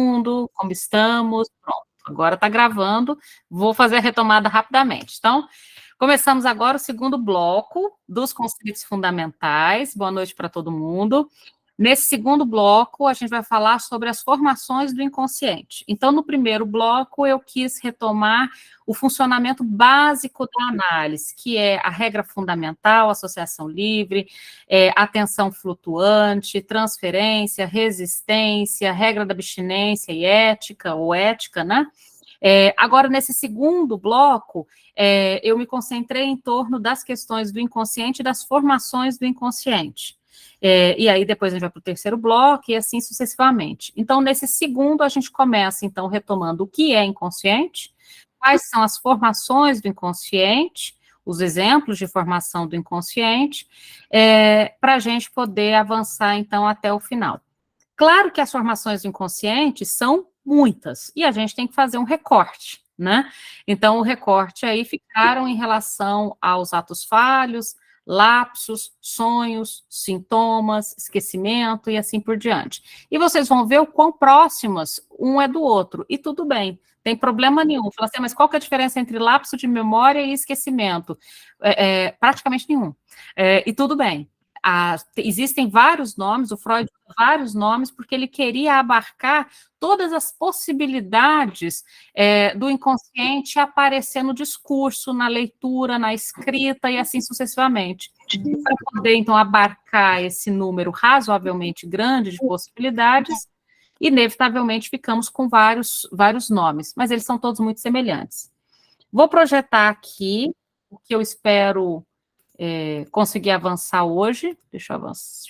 mundo, como estamos? Pronto, agora está gravando, vou fazer a retomada rapidamente. Então, começamos agora o segundo bloco dos conceitos fundamentais. Boa noite para todo mundo. Nesse segundo bloco, a gente vai falar sobre as formações do inconsciente. Então, no primeiro bloco, eu quis retomar o funcionamento básico da análise, que é a regra fundamental, associação livre, atenção flutuante, transferência, resistência, regra da abstinência e ética, ou ética, né? Agora, nesse segundo bloco, eu me concentrei em torno das questões do inconsciente e das formações do inconsciente. E aí depois a gente vai para o terceiro bloco e assim sucessivamente. Então, nesse segundo, a gente começa, então, retomando o que é inconsciente, quais são as formações do inconsciente, os exemplos de formação do inconsciente, para a gente poder avançar, então, até o final. Claro que as formações do inconsciente são muitas, e a gente tem que fazer um recorte, né? Então, o recorte aí ficaram em relação aos atos falhos, lapsos, sonhos, sintomas, esquecimento e assim por diante. E vocês vão ver o quão próximas um é do outro, e tudo bem, tem problema nenhum. Fala assim, mas qual que é a diferença entre lapso de memória e esquecimento? Praticamente nenhum. E tudo bem. Existem vários nomes, o Freud usa vários nomes, porque ele queria abarcar todas as possibilidades do inconsciente aparecer no discurso, na leitura, na escrita e assim sucessivamente. Para poder, então, abarcar esse número razoavelmente grande de possibilidades, inevitavelmente ficamos com vários nomes, mas eles são todos muito semelhantes. Vou projetar aqui o que eu espero conseguir avançar hoje. Deixa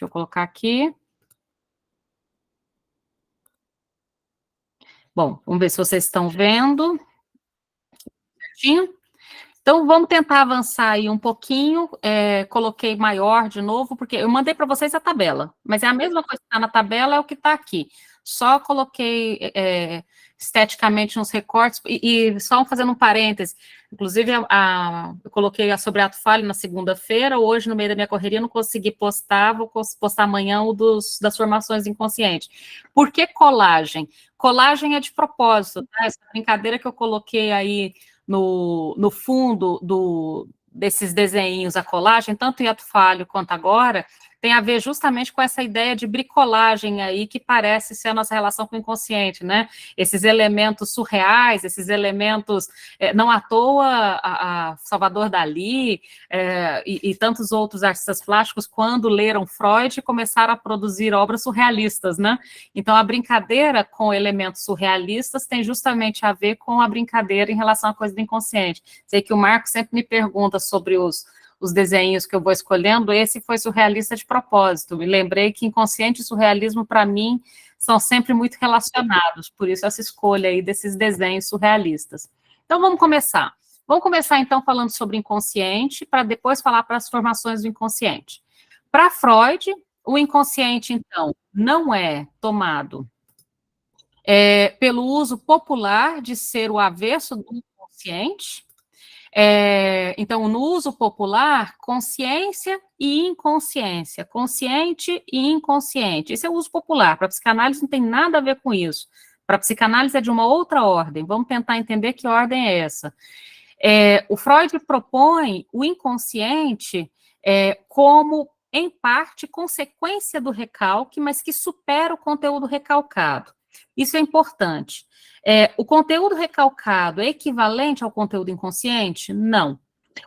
eu colocar aqui. Bom, vamos ver se vocês estão vendo. Certinho? Então, vamos tentar avançar aí um pouquinho. Coloquei maior de novo, porque eu mandei para vocês a tabela, mas é a mesma coisa que está na tabela, é o que está aqui. Só coloquei esteticamente uns recortes, e só fazendo um parêntese, inclusive eu coloquei sobre ato falho na segunda-feira, hoje, no meio da minha correria, não consegui postar, vou postar amanhã o das formações inconscientes. Por que colagem? Colagem é de propósito, tá? Essa brincadeira que eu coloquei aí no fundo desses desenhos, a colagem, tanto em ato falho quanto agora, tem a ver justamente com essa ideia de bricolagem aí, que parece ser a nossa relação com o inconsciente, né? Esses elementos surreais, esses elementos, não à toa, a Salvador Dalí e tantos outros artistas plásticos, quando leram Freud, começaram a produzir obras surrealistas, né? Então, a brincadeira com elementos surrealistas tem justamente a ver com a brincadeira em relação à coisa do inconsciente. Sei que o Marco sempre me pergunta sobre os desenhos que eu vou escolhendo, esse foi surrealista de propósito. Me lembrei que inconsciente e surrealismo, para mim, são sempre muito relacionados, por isso essa escolha aí desses desenhos surrealistas. Então, vamos começar. Vamos começar, então, falando sobre inconsciente, para depois falar para as formações do inconsciente. Para Freud, o inconsciente, então, não é tomado pelo uso popular de ser o avesso do inconsciente. Então, no uso popular, consciência e inconsciência, consciente e inconsciente. Esse é o uso popular. Para a psicanálise não tem nada a ver com isso. Para a psicanálise é de uma outra ordem. Vamos tentar entender que ordem é essa. O Freud propõe o inconsciente como, em parte, consequência do recalque, mas que supera o conteúdo recalcado. Isso é importante. O conteúdo recalcado é equivalente ao conteúdo inconsciente? Não.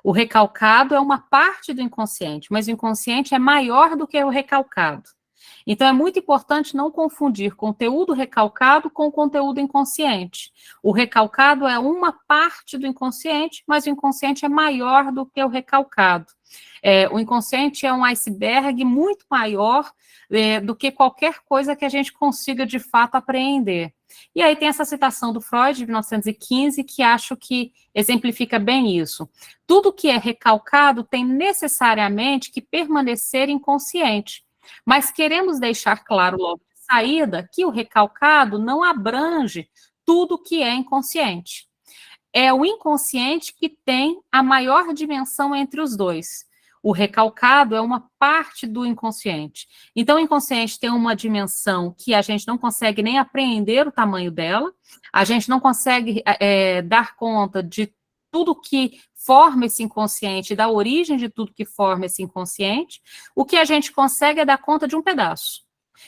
O recalcado é uma parte do inconsciente, mas o inconsciente é maior do que o recalcado. Então, é muito importante não confundir conteúdo recalcado com conteúdo inconsciente. O recalcado é uma parte do inconsciente, mas o inconsciente é maior do que o recalcado. O inconsciente é um iceberg muito maior do que qualquer coisa que a gente consiga, de fato, apreender. E aí tem essa citação do Freud, de 1915, que acho que exemplifica bem isso. Tudo que é recalcado tem necessariamente que permanecer inconsciente. Mas queremos deixar claro logo de saída que o recalcado não abrange tudo que é inconsciente. É o inconsciente que tem a maior dimensão entre os dois. O recalcado é uma parte do inconsciente. Então, o inconsciente tem uma dimensão que a gente não consegue nem apreender o tamanho dela, a gente não consegue dar conta de tudo que forma esse inconsciente, da origem de tudo que forma esse inconsciente. O que a gente consegue é dar conta de um pedaço.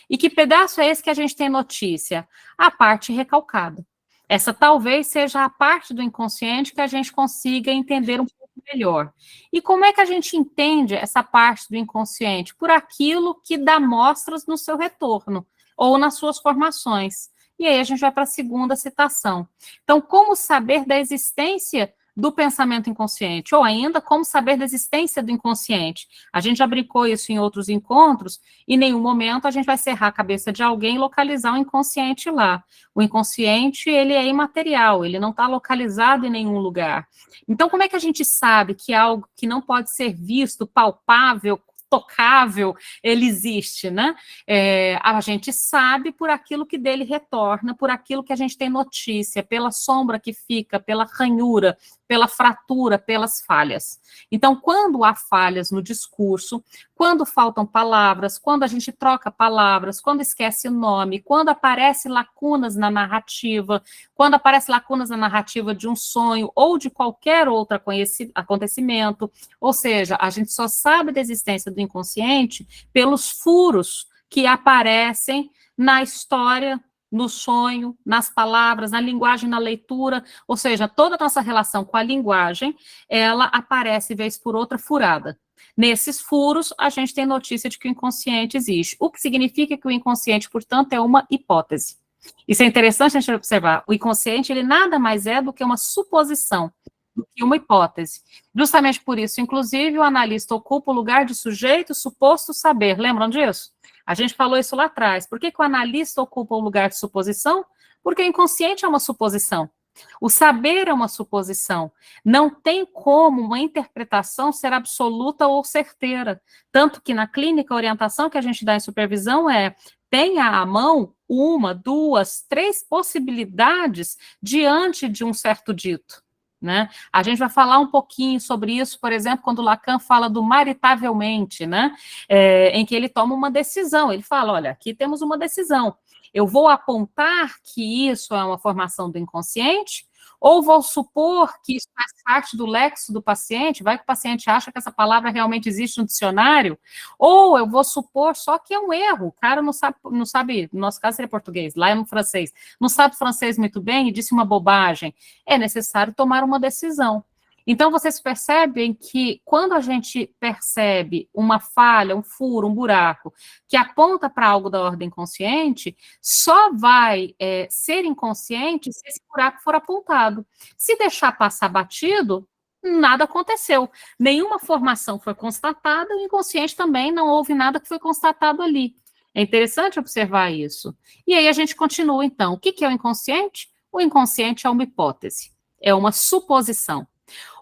E que pedaço é esse que a gente tem notícia? A parte recalcada. Essa talvez seja a parte do inconsciente que a gente consiga entender um pouco melhor. E como é que a gente entende essa parte do inconsciente? Por aquilo que dá mostras no seu retorno, ou nas suas formações. E aí a gente vai para a segunda citação. Então, como saber da existência do pensamento inconsciente, ou ainda, como saber da existência do inconsciente? A gente já brincou isso em outros encontros, e em nenhum momento a gente vai serrar a cabeça de alguém e localizar o inconsciente lá. O inconsciente, ele é imaterial, ele não está localizado em nenhum lugar. Então, como é que a gente sabe que algo que não pode ser visto, palpável, tocável, ele existe, né? A gente sabe por aquilo que dele retorna, por aquilo que a gente tem notícia, pela sombra que fica, pela ranhura, pela fratura, pelas falhas. Então, quando há falhas no discurso, quando faltam palavras, quando a gente troca palavras, quando esquece o nome, quando aparecem lacunas na narrativa, quando aparecem lacunas na narrativa de um sonho ou de qualquer outro acontecimento, ou seja, a gente só sabe da existência do inconsciente pelos furos que aparecem na história, no sonho, nas palavras, na linguagem, na leitura, ou seja, toda a nossa relação com a linguagem, ela aparece, vez por outra, furada. Nesses furos, a gente tem notícia de que o inconsciente existe, o que significa que o inconsciente, portanto, é uma hipótese. Isso é interessante a gente observar. O inconsciente, ele nada mais é do que uma suposição, do que uma hipótese. Justamente por isso, inclusive, o analista ocupa o lugar de sujeito suposto saber. Lembram disso? A gente falou isso lá atrás. Por que o analista ocupa o lugar de suposição? Porque o inconsciente é uma suposição. O saber é uma suposição. Não tem como uma interpretação ser absoluta ou certeira. Tanto que na clínica, a orientação que a gente dá em supervisão é: tenha à mão uma, duas, três possibilidades diante de um certo dito. Né? A gente vai falar um pouquinho sobre isso, por exemplo, quando Lacan fala do maritavelmente, né? Em que ele toma uma decisão. Ele fala: olha, aqui temos uma decisão. Eu vou apontar que isso é uma formação do inconsciente, ou vou supor que isso faz parte do lexo do paciente, vai que o paciente acha que essa palavra realmente existe no dicionário, ou eu vou supor só que é um erro, o cara não sabe, no nosso caso seria português, lá é no francês, não sabe francês muito bem e disse uma bobagem. É necessário tomar uma decisão. Então, vocês percebem que quando a gente percebe uma falha, um furo, um buraco, que aponta para algo da ordem consciente, só vai ser inconsciente se esse buraco for apontado. Se deixar passar batido, nada aconteceu. Nenhuma formação foi constatada, o inconsciente também não houve nada que foi constatado ali. É interessante observar isso. E aí a gente continua, então. O que é o inconsciente? O inconsciente é uma hipótese, é uma suposição.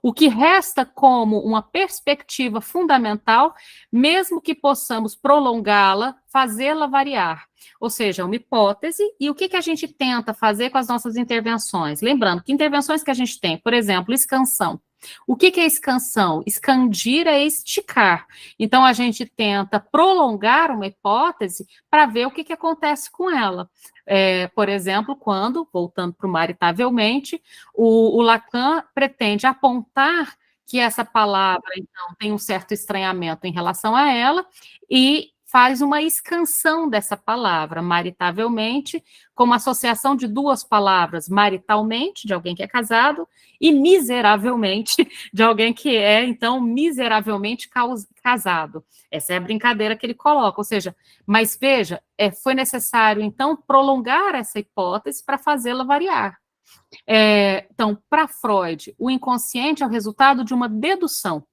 O que resta como uma perspectiva fundamental, mesmo que possamos prolongá-la, fazê-la variar. Ou seja, uma hipótese, e o que a gente tenta fazer com as nossas intervenções? Lembrando que intervenções que a gente tem, por exemplo, escansão. O que é escansão? Expandir é esticar. Então, a gente tenta prolongar uma hipótese para ver o que acontece com ela. Por exemplo, quando, voltando para o maritavelmente, o Lacan pretende apontar que essa palavra, então, tem um certo estranhamento em relação a ela e faz uma escansão dessa palavra, maritavelmente, como associação de duas palavras, maritalmente, de alguém que é casado, e miseravelmente, de alguém que é, então, miseravelmente casado. Essa é a brincadeira que ele coloca, ou seja, mas veja, foi necessário, então, prolongar essa hipótese para fazê-la variar. Então, para Freud, o inconsciente é o resultado de uma dedução.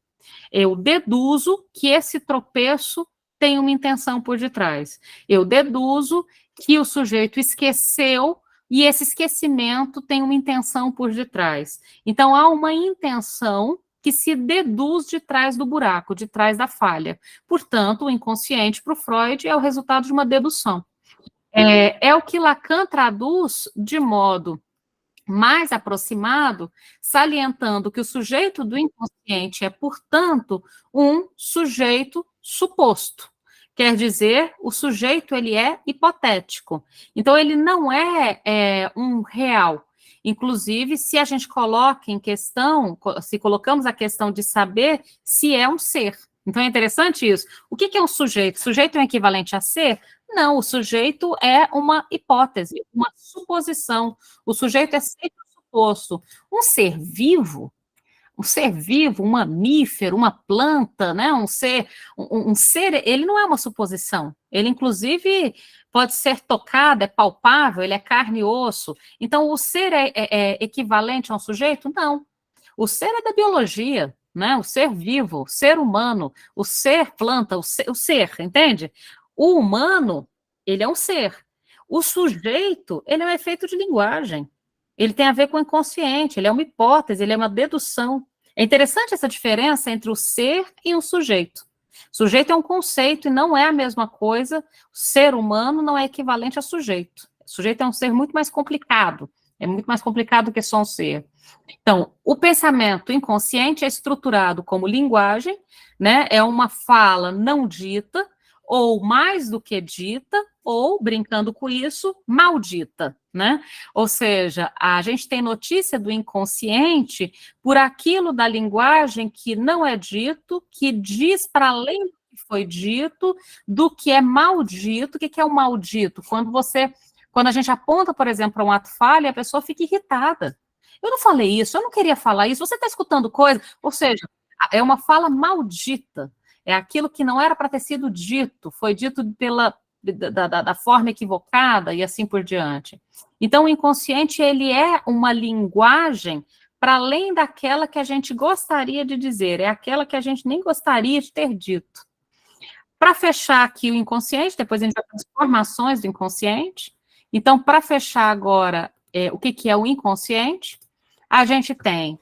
Eu deduzo que esse tropeço tem uma intenção por detrás. Eu deduzo que o sujeito esqueceu e esse esquecimento tem uma intenção por detrás. Então, há uma intenção que se deduz de trás do buraco, de trás da falha. Portanto, o inconsciente para o Freud é o resultado de uma dedução. É o que Lacan traduz de modo mais aproximado, salientando que o sujeito do inconsciente é, portanto, um sujeito suposto. Quer dizer, o sujeito ele é hipotético. Então, ele não é um real. Inclusive, se a gente coloca em questão, se colocamos a questão de saber se é um ser. Então, é interessante isso. O que é um sujeito? Sujeito é um equivalente a ser? Não, o sujeito é uma hipótese, uma suposição. O sujeito é sempre suposto. Um ser vivo, um mamífero, uma planta, né? Um ser, ele não é uma suposição. Ele, inclusive, pode ser tocado, é palpável, ele é carne e osso. Então, o ser é equivalente a um sujeito? Não. O ser é da biologia, né? O ser vivo, o ser humano, o ser planta, o ser, entende? O humano, ele é um ser. O sujeito, ele é um efeito de linguagem. Ele tem a ver com o inconsciente, ele é uma hipótese, ele é uma dedução. É interessante essa diferença entre o ser e o sujeito. Sujeito é um conceito e não é a mesma coisa. Ser humano não é equivalente a sujeito. Sujeito é um ser muito mais complicado. É muito mais complicado do que só um ser. Então, o pensamento inconsciente é estruturado como linguagem, né? É uma fala não dita, ou mais do que dita, ou, brincando com isso, maldita, né? Ou seja, a gente tem notícia do inconsciente por aquilo da linguagem que não é dito, que diz para além do que foi dito, do que é maldito. O que é o maldito? Quando a gente aponta, por exemplo, para um ato falho, a pessoa fica irritada. Eu não falei isso, eu não queria falar isso, você está escutando coisa, ou seja, é uma fala maldita, é aquilo que não era para ter sido dito, foi dito da forma equivocada e assim por diante. Então, o inconsciente, ele é uma linguagem para além daquela que a gente gostaria de dizer, é aquela que a gente nem gostaria de ter dito. Para fechar aqui o inconsciente, depois a gente vai para as formações do inconsciente. Então, para fechar agora, o que é o inconsciente? A gente tem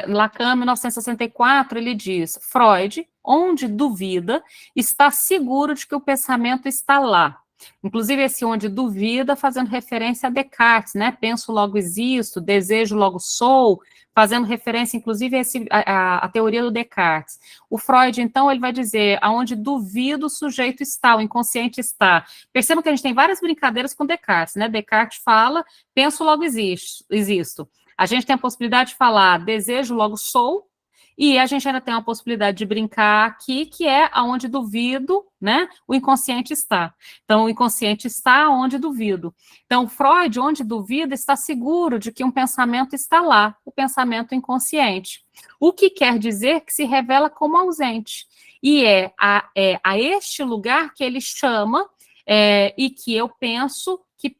Lacan, 1964, ele diz: Freud, onde duvida, está seguro de que o pensamento está lá. Inclusive, esse onde duvida, fazendo referência a Descartes, né? Penso, logo existo, desejo, logo sou, fazendo referência, inclusive, a teoria do Descartes. O Freud, então, ele vai dizer: aonde duvido, o sujeito está, o inconsciente está. Percebam que a gente tem várias brincadeiras com Descartes, né? Descartes fala: penso, logo existo. A gente tem a possibilidade de falar desejo, logo sou, e a gente ainda tem a possibilidade de brincar aqui, que é aonde duvido, né, o inconsciente está. Então, o inconsciente está onde duvido. Então, Freud, onde duvida, está seguro de que um pensamento está lá, o pensamento inconsciente. O que quer dizer que se revela como ausente. E é a este lugar que ele chama, e que eu penso que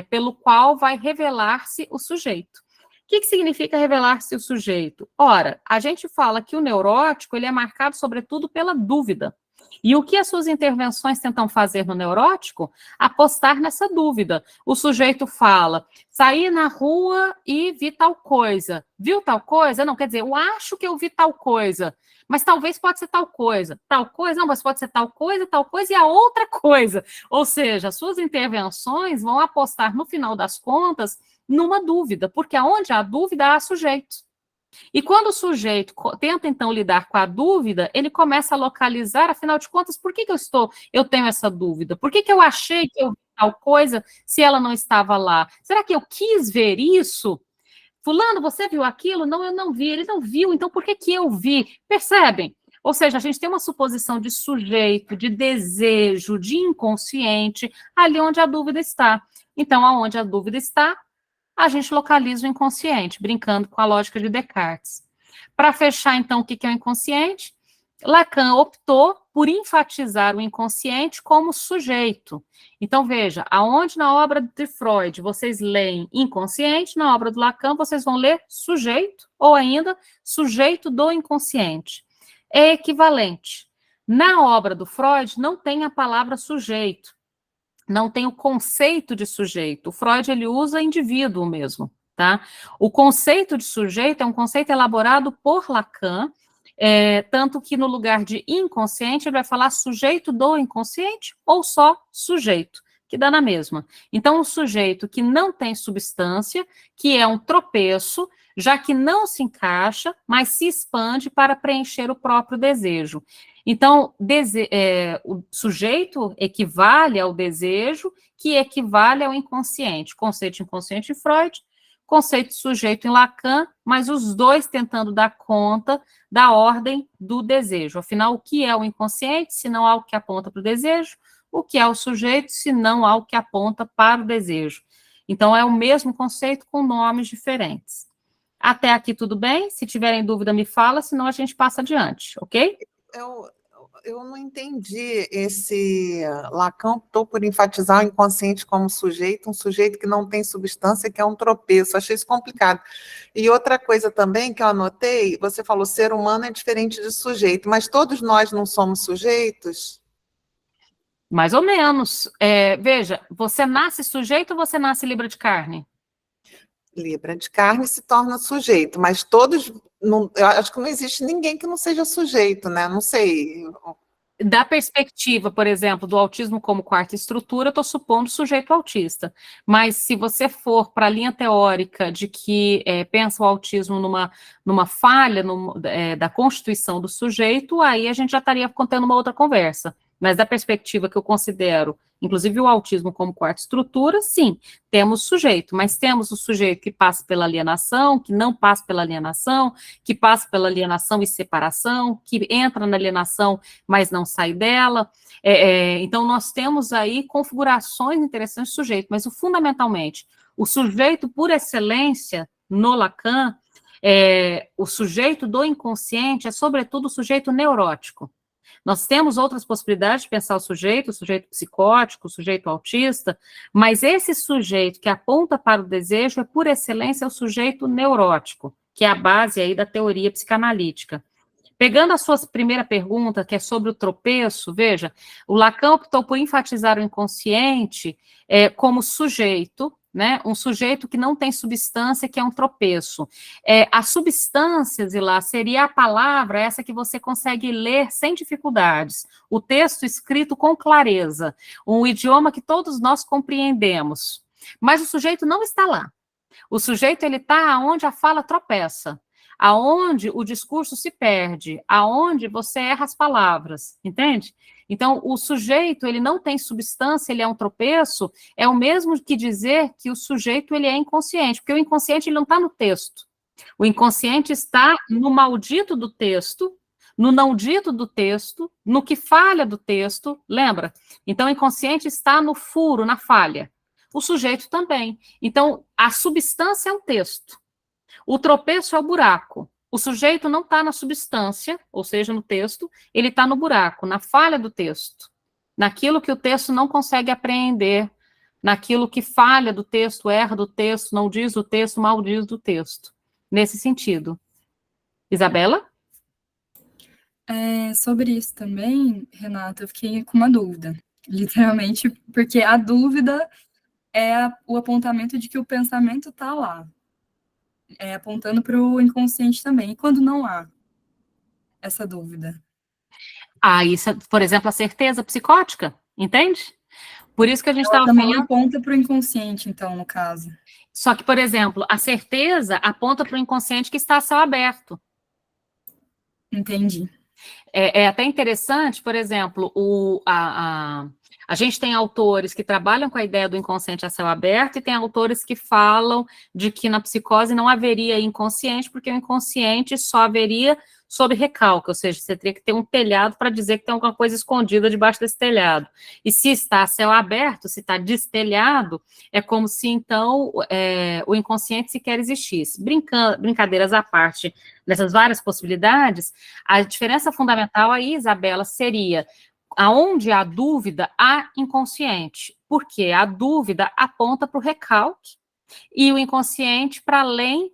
pelo qual vai revelar-se o sujeito. O que significa revelar-se o sujeito? Ora, a gente fala que o neurótico ele é marcado, sobretudo, pela dúvida. E o que as suas intervenções tentam fazer no neurótico? Apostar nessa dúvida. O sujeito fala, saí na rua e vi tal coisa. Viu tal coisa? Não, quer dizer, eu acho que eu vi tal coisa, mas talvez pode ser tal coisa. Tal coisa, não, mas pode ser tal coisa e a outra coisa. Ou seja, as suas intervenções vão apostar, no final das contas, numa dúvida, porque aonde há dúvida, há sujeito. E quando o sujeito tenta, então, lidar com a dúvida, ele começa a localizar, afinal de contas, por que eu tenho essa dúvida? Por que eu achei que eu vi tal coisa se ela não estava lá? Será que eu quis ver isso? Fulano, você viu aquilo? Não, eu não vi. Ele não viu, então por que eu vi? Percebem? Ou seja, a gente tem uma suposição de sujeito, de desejo, de inconsciente, ali onde a dúvida está. Então, aonde a dúvida está, a gente localiza o inconsciente, brincando com a lógica de Descartes. Para fechar, então, o que é o inconsciente? Lacan optou por enfatizar o inconsciente como sujeito. Então, veja, aonde na obra de Freud vocês leem inconsciente, na obra do Lacan vocês vão ler sujeito, ou ainda sujeito do inconsciente. É equivalente. Na obra do Freud não tem a palavra sujeito, não tem o conceito de sujeito. O Freud, ele usa indivíduo mesmo, tá? O conceito de sujeito é um conceito elaborado por Lacan, tanto que no lugar de inconsciente, ele vai falar sujeito do inconsciente ou só sujeito, que dá na mesma. Então, o sujeito que não tem substância, que é um tropeço, já que não se encaixa, mas se expande para preencher o próprio desejo. Então, o sujeito equivale ao desejo, que equivale ao inconsciente. Conceito inconsciente em Freud, conceito sujeito em Lacan, mas os dois tentando dar conta da ordem do desejo. Afinal, o que é o inconsciente, se não algo que aponta para o desejo? O que é o sujeito, se não algo que aponta para o desejo? Então, é o mesmo conceito com nomes diferentes. Até aqui tudo bem? Se tiverem dúvida, me fala, senão a gente passa adiante, ok? Eu não entendi esse... Lacan optou por enfatizar o inconsciente como sujeito, um sujeito que não tem substância, que é um tropeço. Achei isso complicado. E outra coisa também que eu anotei, você falou, ser humano é diferente de sujeito, mas todos nós não somos sujeitos? Mais ou menos. Veja, você nasce sujeito ou você nasce libra de carne? Libra de carne se torna sujeito, mas todos... Não, eu acho que não existe ninguém que não seja sujeito, né? Não sei... Da perspectiva, por exemplo, do autismo como quarta estrutura, eu estou supondo sujeito autista. Mas se você for para a linha teórica de que pensa o autismo numa falha da constituição do sujeito, aí a gente já estaria contando uma outra conversa. Mas da perspectiva que eu considero, inclusive o autismo como quarta estrutura, sim, temos sujeito, mas temos o sujeito que passa pela alienação, que não passa pela alienação, que passa pela alienação e separação, que entra na alienação mas não sai dela. Então, nós temos aí configurações interessantes do sujeito, mas fundamentalmente, o sujeito por excelência, no Lacan, o sujeito do inconsciente é, sobretudo, o sujeito neurótico. Nós temos outras possibilidades de pensar o sujeito psicótico, o sujeito autista, mas esse sujeito que aponta para o desejo é, por excelência, o sujeito neurótico, que é a base aí da teoria psicanalítica. Pegando a sua primeira pergunta, que é sobre o tropeço, veja, o Lacan optou por enfatizar o inconsciente como sujeito, né, um sujeito que não tem substância, que é um tropeço. A substância, Zilá, seria a palavra, essa que você consegue ler sem dificuldades, o texto escrito com clareza, um idioma que todos nós compreendemos. Mas o sujeito não está lá. O sujeito, ele está onde a fala tropeça, aonde o discurso se perde, aonde você erra as palavras, entende? Então, o sujeito, ele não tem substância, ele é um tropeço, é o mesmo que dizer que o sujeito, ele é inconsciente, porque o inconsciente, ele não está no texto. O inconsciente está no maldito do texto, no não dito do texto, no que falha do texto, lembra? Então, o inconsciente está no furo, na falha. O sujeito também. Então, a substância é o texto. O tropeço é o buraco. O sujeito não está na substância, ou seja, no texto, ele está no buraco, na falha do texto, naquilo que o texto não consegue apreender, naquilo que falha do texto, erra do texto, não diz do texto, mal diz do texto. Nesse sentido. Isabela? Sobre isso também, Renata, eu fiquei com uma dúvida. Literalmente, porque a dúvida é o apontamento de que o pensamento está lá. Apontando para o inconsciente também. E quando não há essa dúvida? Isso, por exemplo, a certeza psicótica, entende? Por isso que a gente estava falando... também aponta para o inconsciente, então, no caso. Só que, por exemplo, a certeza aponta para o inconsciente que está a céu aberto. Entendi. É até interessante, por exemplo, a gente tem autores que trabalham com a ideia do inconsciente a céu aberto e tem autores que falam de que na psicose não haveria inconsciente, porque o inconsciente só haveria sob recalque, ou seja, você teria que ter um telhado para dizer que tem alguma coisa escondida debaixo desse telhado. E se está a céu aberto, se está destelhado, é como se, então, o inconsciente sequer existisse. Brincadeiras à parte dessas várias possibilidades, a diferença fundamental aí, Isabela, seria aonde há dúvida, há inconsciente, porque a dúvida aponta para o recalque e o inconsciente para além,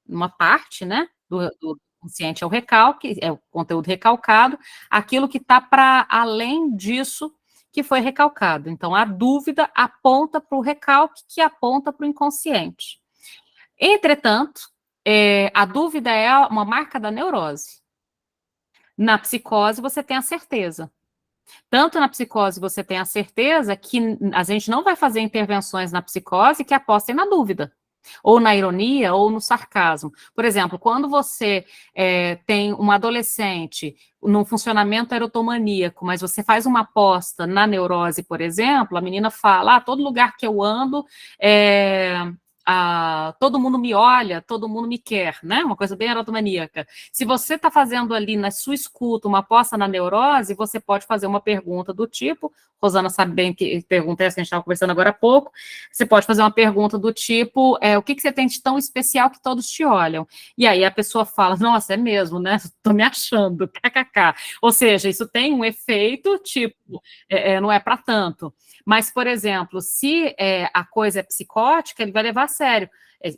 uma parte, né, do inconsciente é o recalque, é o conteúdo recalcado, aquilo que está para além disso que foi recalcado. Então, a dúvida aponta para o recalque, que aponta para o inconsciente. Entretanto, a dúvida é uma marca da neurose. Na psicose, você tem a certeza. Tanto na psicose você tem a certeza que a gente não vai fazer intervenções na psicose que apostem na dúvida, ou na ironia, ou no sarcasmo. Por exemplo, quando você tem um adolescente num funcionamento erotomaníaco, mas você faz uma aposta na neurose, por exemplo, a menina fala, todo lugar que eu ando, todo mundo me olha, todo mundo me quer, né? Uma coisa bem erotomaníaca. Se você está fazendo ali na sua escuta uma aposta na neurose, você pode fazer uma pergunta do tipo, Rosana sabe bem que pergunta essa que a gente estava conversando agora há pouco, você pode fazer uma pergunta do tipo, o que você tem de tão especial que todos te olham? E aí a pessoa fala, nossa, é mesmo, né? Estou me achando, kkk. Ou seja, isso tem um efeito, tipo, não é para tanto. Mas, por exemplo, se a coisa é psicótica, ele vai levar a sério.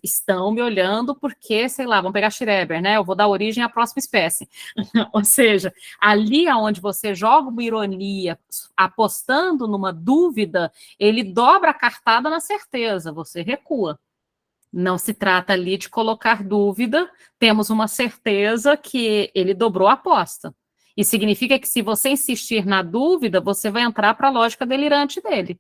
Estão me olhando porque, sei lá, vamos pegar Schreber, né? Eu vou dar origem à próxima espécie. Ou seja, ali onde você joga uma ironia, apostando numa dúvida, ele dobra a cartada na certeza, você recua. Não se trata ali de colocar dúvida, temos uma certeza que ele dobrou a aposta. E significa que se você insistir na dúvida, você vai entrar para a lógica delirante dele.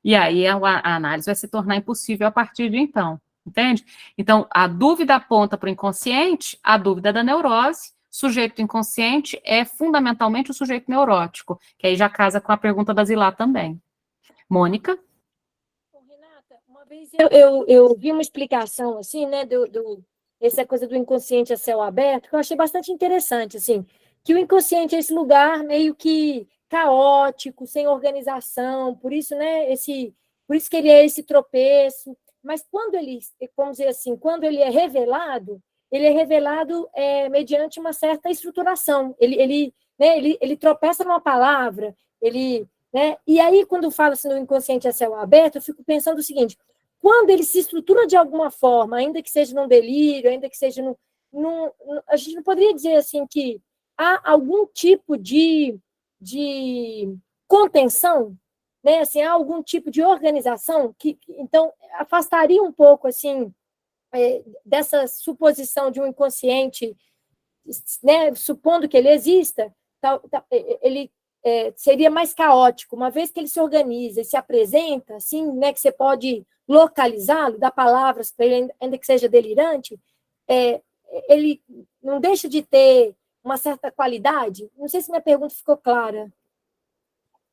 E aí a análise vai se tornar impossível a partir de então, entende? Então, a dúvida aponta para o inconsciente, a dúvida da neurose, sujeito inconsciente é fundamentalmente o sujeito neurótico, que aí já casa com a pergunta da Zilá também. Mônica? Renata, uma vez eu vi uma explicação, assim, né, essa coisa do inconsciente a céu aberto, que eu achei bastante interessante, assim, que o inconsciente é esse lugar meio que caótico, sem organização, por isso, né, por isso que ele é esse tropeço, mas quando ele, vamos dizer assim, quando ele é revelado mediante uma certa estruturação, ele tropeça numa palavra, né, e aí, quando fala-se no inconsciente a céu aberto, eu fico pensando o seguinte, quando ele se estrutura de alguma forma, ainda que seja num delírio, ainda que seja a gente não poderia dizer assim que há algum tipo de contenção, né? Assim, há algum tipo de organização que, então, afastaria um pouco, assim, dessa suposição de um inconsciente, né? Supondo que ele exista, ele seria mais caótico, uma vez que ele se organiza e se apresenta, assim, né? Que você pode localizá-lo, dar palavras para ele, ainda que seja delirante, ele não deixa de ter uma certa qualidade? Não sei se minha pergunta ficou clara.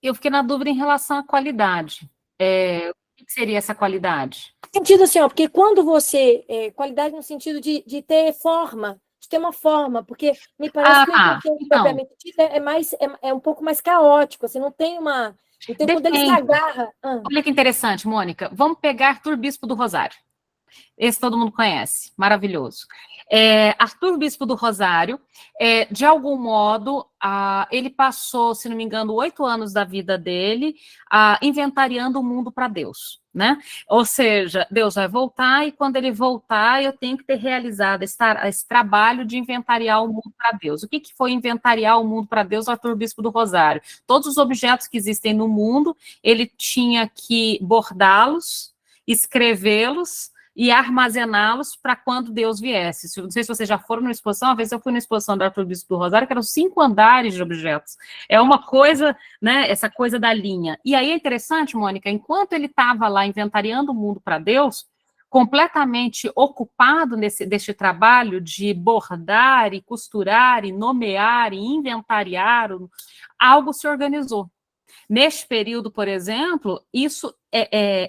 Eu fiquei na dúvida em relação à qualidade. O que seria essa qualidade? No sentido assim, porque quando você... qualidade no sentido de ter forma, de ter uma forma, porque me parece que o inconsciente propriamente dito é um pouco mais caótico, assim, não tem uma... Então, quando ele se agarra... Olha que interessante, Mônica. Vamos pegar Arthur Bispo do Rosário. Esse todo mundo conhece, maravilhoso. Arthur Bispo do Rosário, de algum modo, ele passou, se não me engano, 8 anos da vida dele inventariando o mundo para Deus, né? Ou seja, Deus vai voltar e quando ele voltar, eu tenho que ter realizado esse trabalho de inventariar o mundo para Deus. O que foi inventariar o mundo para Deus, Arthur Bispo do Rosário? Todos os objetos que existem no mundo, ele tinha que bordá-los, escrevê-los, e armazená-los para quando Deus viesse. Não sei se vocês já foram numa exposição, uma vez eu fui na exposição do Arthur Bispo do Rosário, que eram 5 andares de objetos. É uma coisa, né, essa coisa da linha. E aí é interessante, Mônica, enquanto ele estava lá inventariando o mundo para Deus, completamente ocupado deste trabalho de bordar e costurar e nomear e inventariar, algo se organizou. Neste período, por exemplo, isso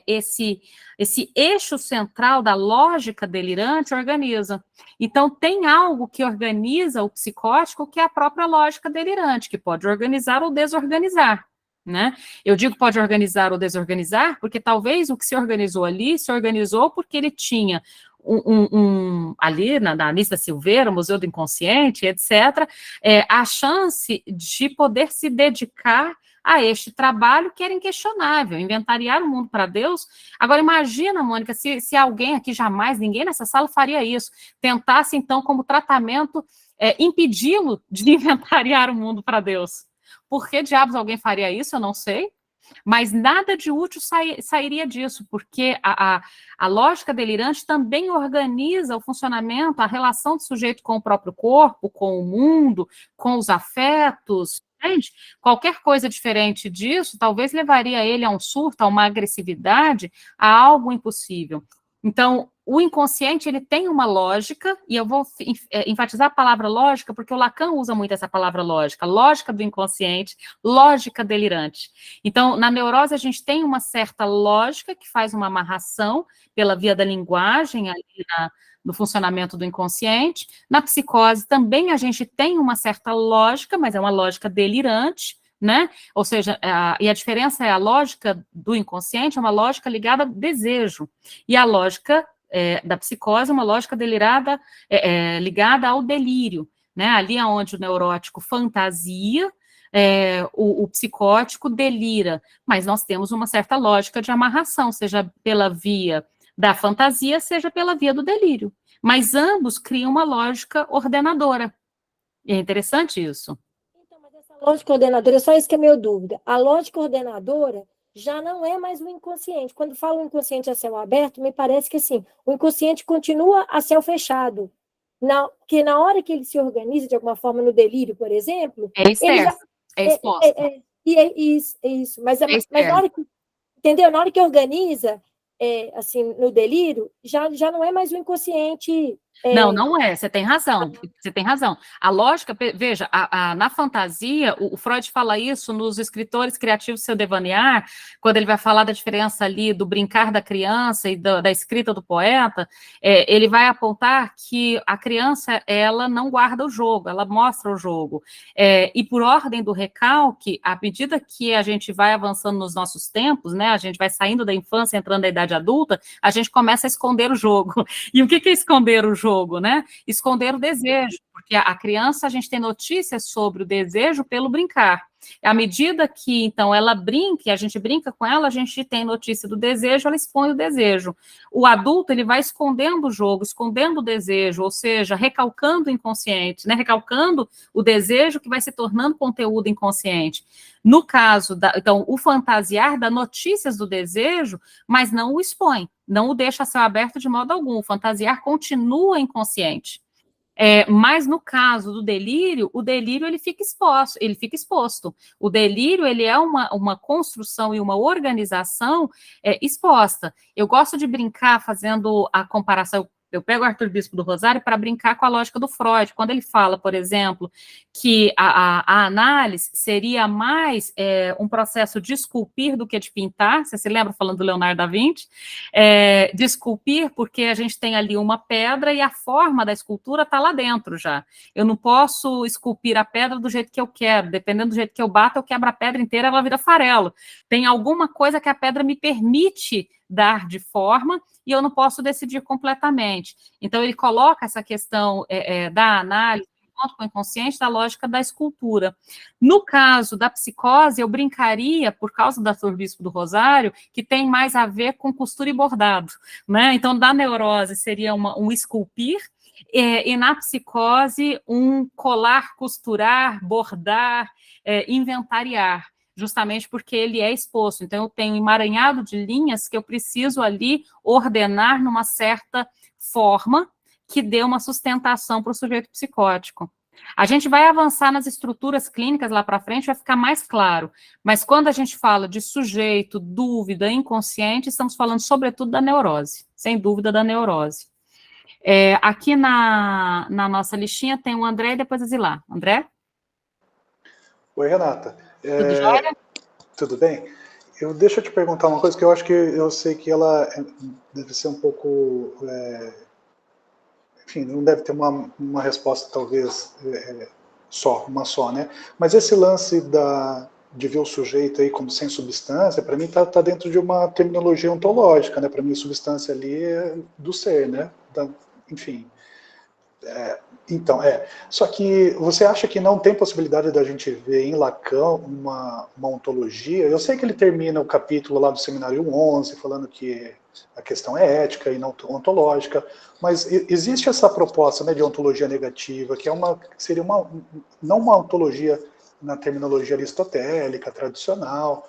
esse eixo central da lógica delirante organiza. Então, tem algo que organiza o psicótico, que é a própria lógica delirante, que pode organizar ou desorganizar, né? Eu digo pode organizar ou desorganizar, porque talvez o que se organizou ali, se organizou porque ele tinha ali na Anísia Silveira, Museu do Inconsciente, etc., a chance de poder se dedicar a este trabalho que era inquestionável, inventariar o mundo para Deus. Agora, imagina, Mônica, se alguém aqui, jamais, ninguém nessa sala faria isso, tentasse, então, como tratamento, impedi-lo de inventariar o mundo para Deus. Por que diabos alguém faria isso? Eu não sei, mas nada de útil sairia disso, porque a lógica delirante também organiza o funcionamento, a relação do sujeito com o próprio corpo, com o mundo, com os afetos, Entende? Qualquer coisa diferente disso, talvez levaria ele a um surto, a uma agressividade, a algo impossível. Então, o inconsciente, ele tem uma lógica, e eu vou enfatizar a palavra lógica, porque o Lacan usa muito essa palavra lógica do inconsciente, lógica delirante. Então, na neurose, a gente tem uma certa lógica que faz uma amarração pela via da linguagem, ali no funcionamento do inconsciente. Na psicose, também a gente tem uma certa lógica, mas é uma lógica delirante, né? Ou seja, e a diferença é a lógica do inconsciente, é uma lógica ligada ao desejo, e a lógica da psicose é uma lógica delirada, ligada ao delírio, né? Ali é onde o neurótico fantasia, o psicótico delira, mas nós temos uma certa lógica de amarração, seja pela via da fantasia, seja pela via do delírio, mas ambos criam uma lógica ordenadora. E é interessante isso. Lógica ordenadora, só isso que é minha dúvida. A lógica ordenadora já não é mais o inconsciente. Quando falo inconsciente a céu aberto, me parece que assim, o inconsciente continua a céu fechado. Porque na hora que ele se organiza de alguma forma no delírio, por exemplo, ele já é exposto. E é isso. Mas na hora que, entendeu? Na hora que organiza, assim, no delírio, já não é mais o inconsciente. Não é, você tem razão, A lógica, veja, na fantasia, o Freud fala isso nos escritores criativos do seu devanear, quando ele vai falar da diferença ali do brincar da criança e da escrita do poeta, ele vai apontar que a criança, ela não guarda o jogo, ela mostra o jogo. E por ordem do recalque, à medida que a gente vai avançando nos nossos tempos, né, a gente vai saindo da infância, entrando na idade adulta, a gente começa a esconder o jogo. E o que é esconder o jogo? Né? Esconder o desejo, porque a criança, a gente tem notícias sobre o desejo pelo brincar. À medida que, então, ela brinca, e a gente brinca com ela, a gente tem notícia do desejo, ela expõe o desejo. O adulto, ele vai escondendo o jogo, escondendo o desejo, ou seja, recalcando o inconsciente, né? Recalcando o desejo que vai se tornando conteúdo inconsciente. No caso, então, o fantasiar dá notícias do desejo, mas não o expõe, não o deixa a céu aberto de modo algum. O fantasiar continua inconsciente. Mas no caso do delírio, o delírio ele fica exposto. O delírio ele é uma construção e uma organização exposta. Eu gosto de brincar fazendo a comparação. Eu pego o Arthur Bispo do Rosário para brincar com a lógica do Freud, quando ele fala, por exemplo, que a análise seria mais um processo de esculpir do que de pintar. Você se lembra falando do Leonardo da Vinci? De esculpir, porque a gente tem ali uma pedra e a forma da escultura está lá dentro já. Eu não posso esculpir a pedra do jeito que eu quero, dependendo do jeito que eu bato, eu quebro a pedra inteira, ela vira farelo. Tem alguma coisa que a pedra me permite dar de forma e eu não posso decidir completamente. Então, ele coloca essa questão da análise, com o inconsciente, da lógica da escultura. No caso da psicose, eu brincaria, por causa da Arthur Bispo do Rosário, que tem mais a ver com costura e bordado, né? Então, da neurose seria um esculpir, e na psicose, um colar, costurar, bordar, inventariar, justamente porque ele é exposto. Então, eu tenho um emaranhado de linhas que eu preciso ali ordenar numa certa forma que dê uma sustentação para o sujeito psicótico. A gente vai avançar nas estruturas clínicas lá para frente, vai ficar mais claro, mas quando a gente fala de sujeito, dúvida, inconsciente, estamos falando sobretudo da neurose, sem dúvida da neurose. Aqui na nossa listinha tem o André e depois a Zilá. André? Oi, Renata. Tudo jóia? Tudo bem? Deixa eu te perguntar uma coisa que eu acho que eu sei que ela deve ser um pouco... enfim, não deve ter uma resposta talvez uma só, né? Mas esse lance de ver o sujeito aí como sem substância, para mim tá dentro de uma terminologia ontológica, né? Para mim, substância ali é do ser, né? Enfim... Então, só que você acha que não tem possibilidade da gente ver em Lacan uma ontologia? Eu sei que ele termina o capítulo lá do Seminário 11, falando que a questão é ética e não ontológica, mas existe essa proposta, né, de ontologia negativa, que seria não uma ontologia na terminologia aristotélica, tradicional,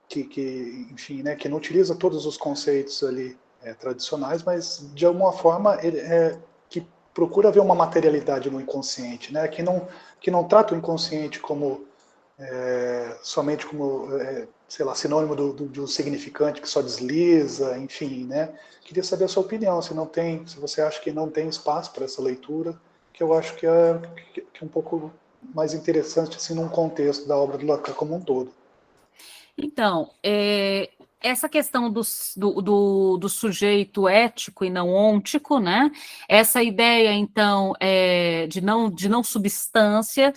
que enfim, né, que não utiliza todos os conceitos ali tradicionais, mas de alguma forma que procura ver uma materialidade no inconsciente, né? Que não trata o inconsciente como somente como, sei lá, sinônimo de um significante que só desliza, enfim, né? Queria saber a sua opinião, se você acha que não tem espaço para essa leitura, que eu acho que é um pouco mais interessante, assim, num contexto da obra do Lacan como um todo. Então, essa questão do sujeito ético e não ôntico, né? Essa ideia, então, de não substância,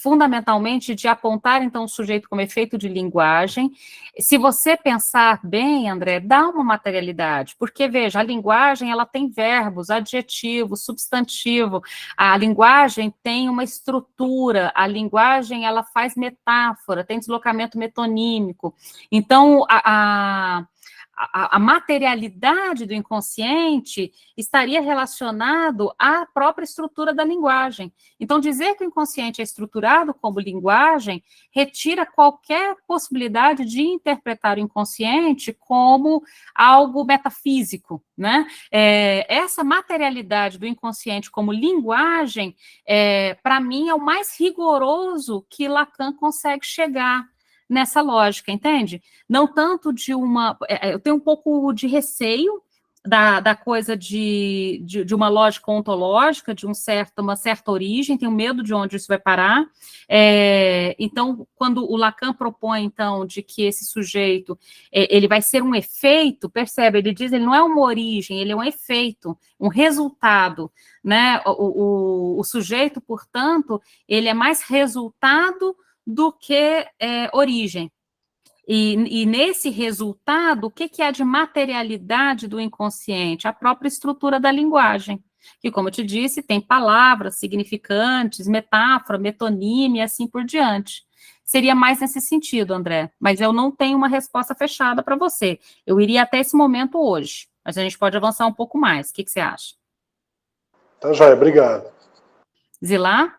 fundamentalmente de apontar, então, o sujeito como efeito de linguagem. Se você pensar bem, André, dá uma materialidade, porque, veja, a linguagem, ela tem verbos, adjetivos, substantivo, a linguagem tem uma estrutura, a linguagem, ela faz metáfora, tem deslocamento metonímico. Então, a materialidade do inconsciente estaria relacionado à própria estrutura da linguagem. Então, dizer que o inconsciente é estruturado como linguagem retira qualquer possibilidade de interpretar o inconsciente como algo metafísico, né? Essa materialidade do inconsciente como linguagem, para mim, é o mais rigoroso que Lacan consegue chegar nessa lógica, entende? Não tanto de uma... eu tenho um pouco de receio da coisa de uma lógica ontológica, de uma certa origem, tenho medo de onde isso vai parar. Então, quando o Lacan propõe, então, de que esse sujeito, ele vai ser um efeito, percebe? Ele diz, ele não é uma origem, ele é um efeito, um resultado, né? O sujeito, portanto, ele é mais resultado do que origem. E nesse resultado, o que há de materialidade do inconsciente? A própria estrutura da linguagem, que, como eu te disse, tem palavras, significantes, metáfora, metonímia e assim por diante. Seria mais nesse sentido, André, mas eu não tenho uma resposta fechada para você. Eu iria até esse momento hoje, mas a gente pode avançar um pouco mais. O que você acha? Tá, joia, obrigado. Zilá?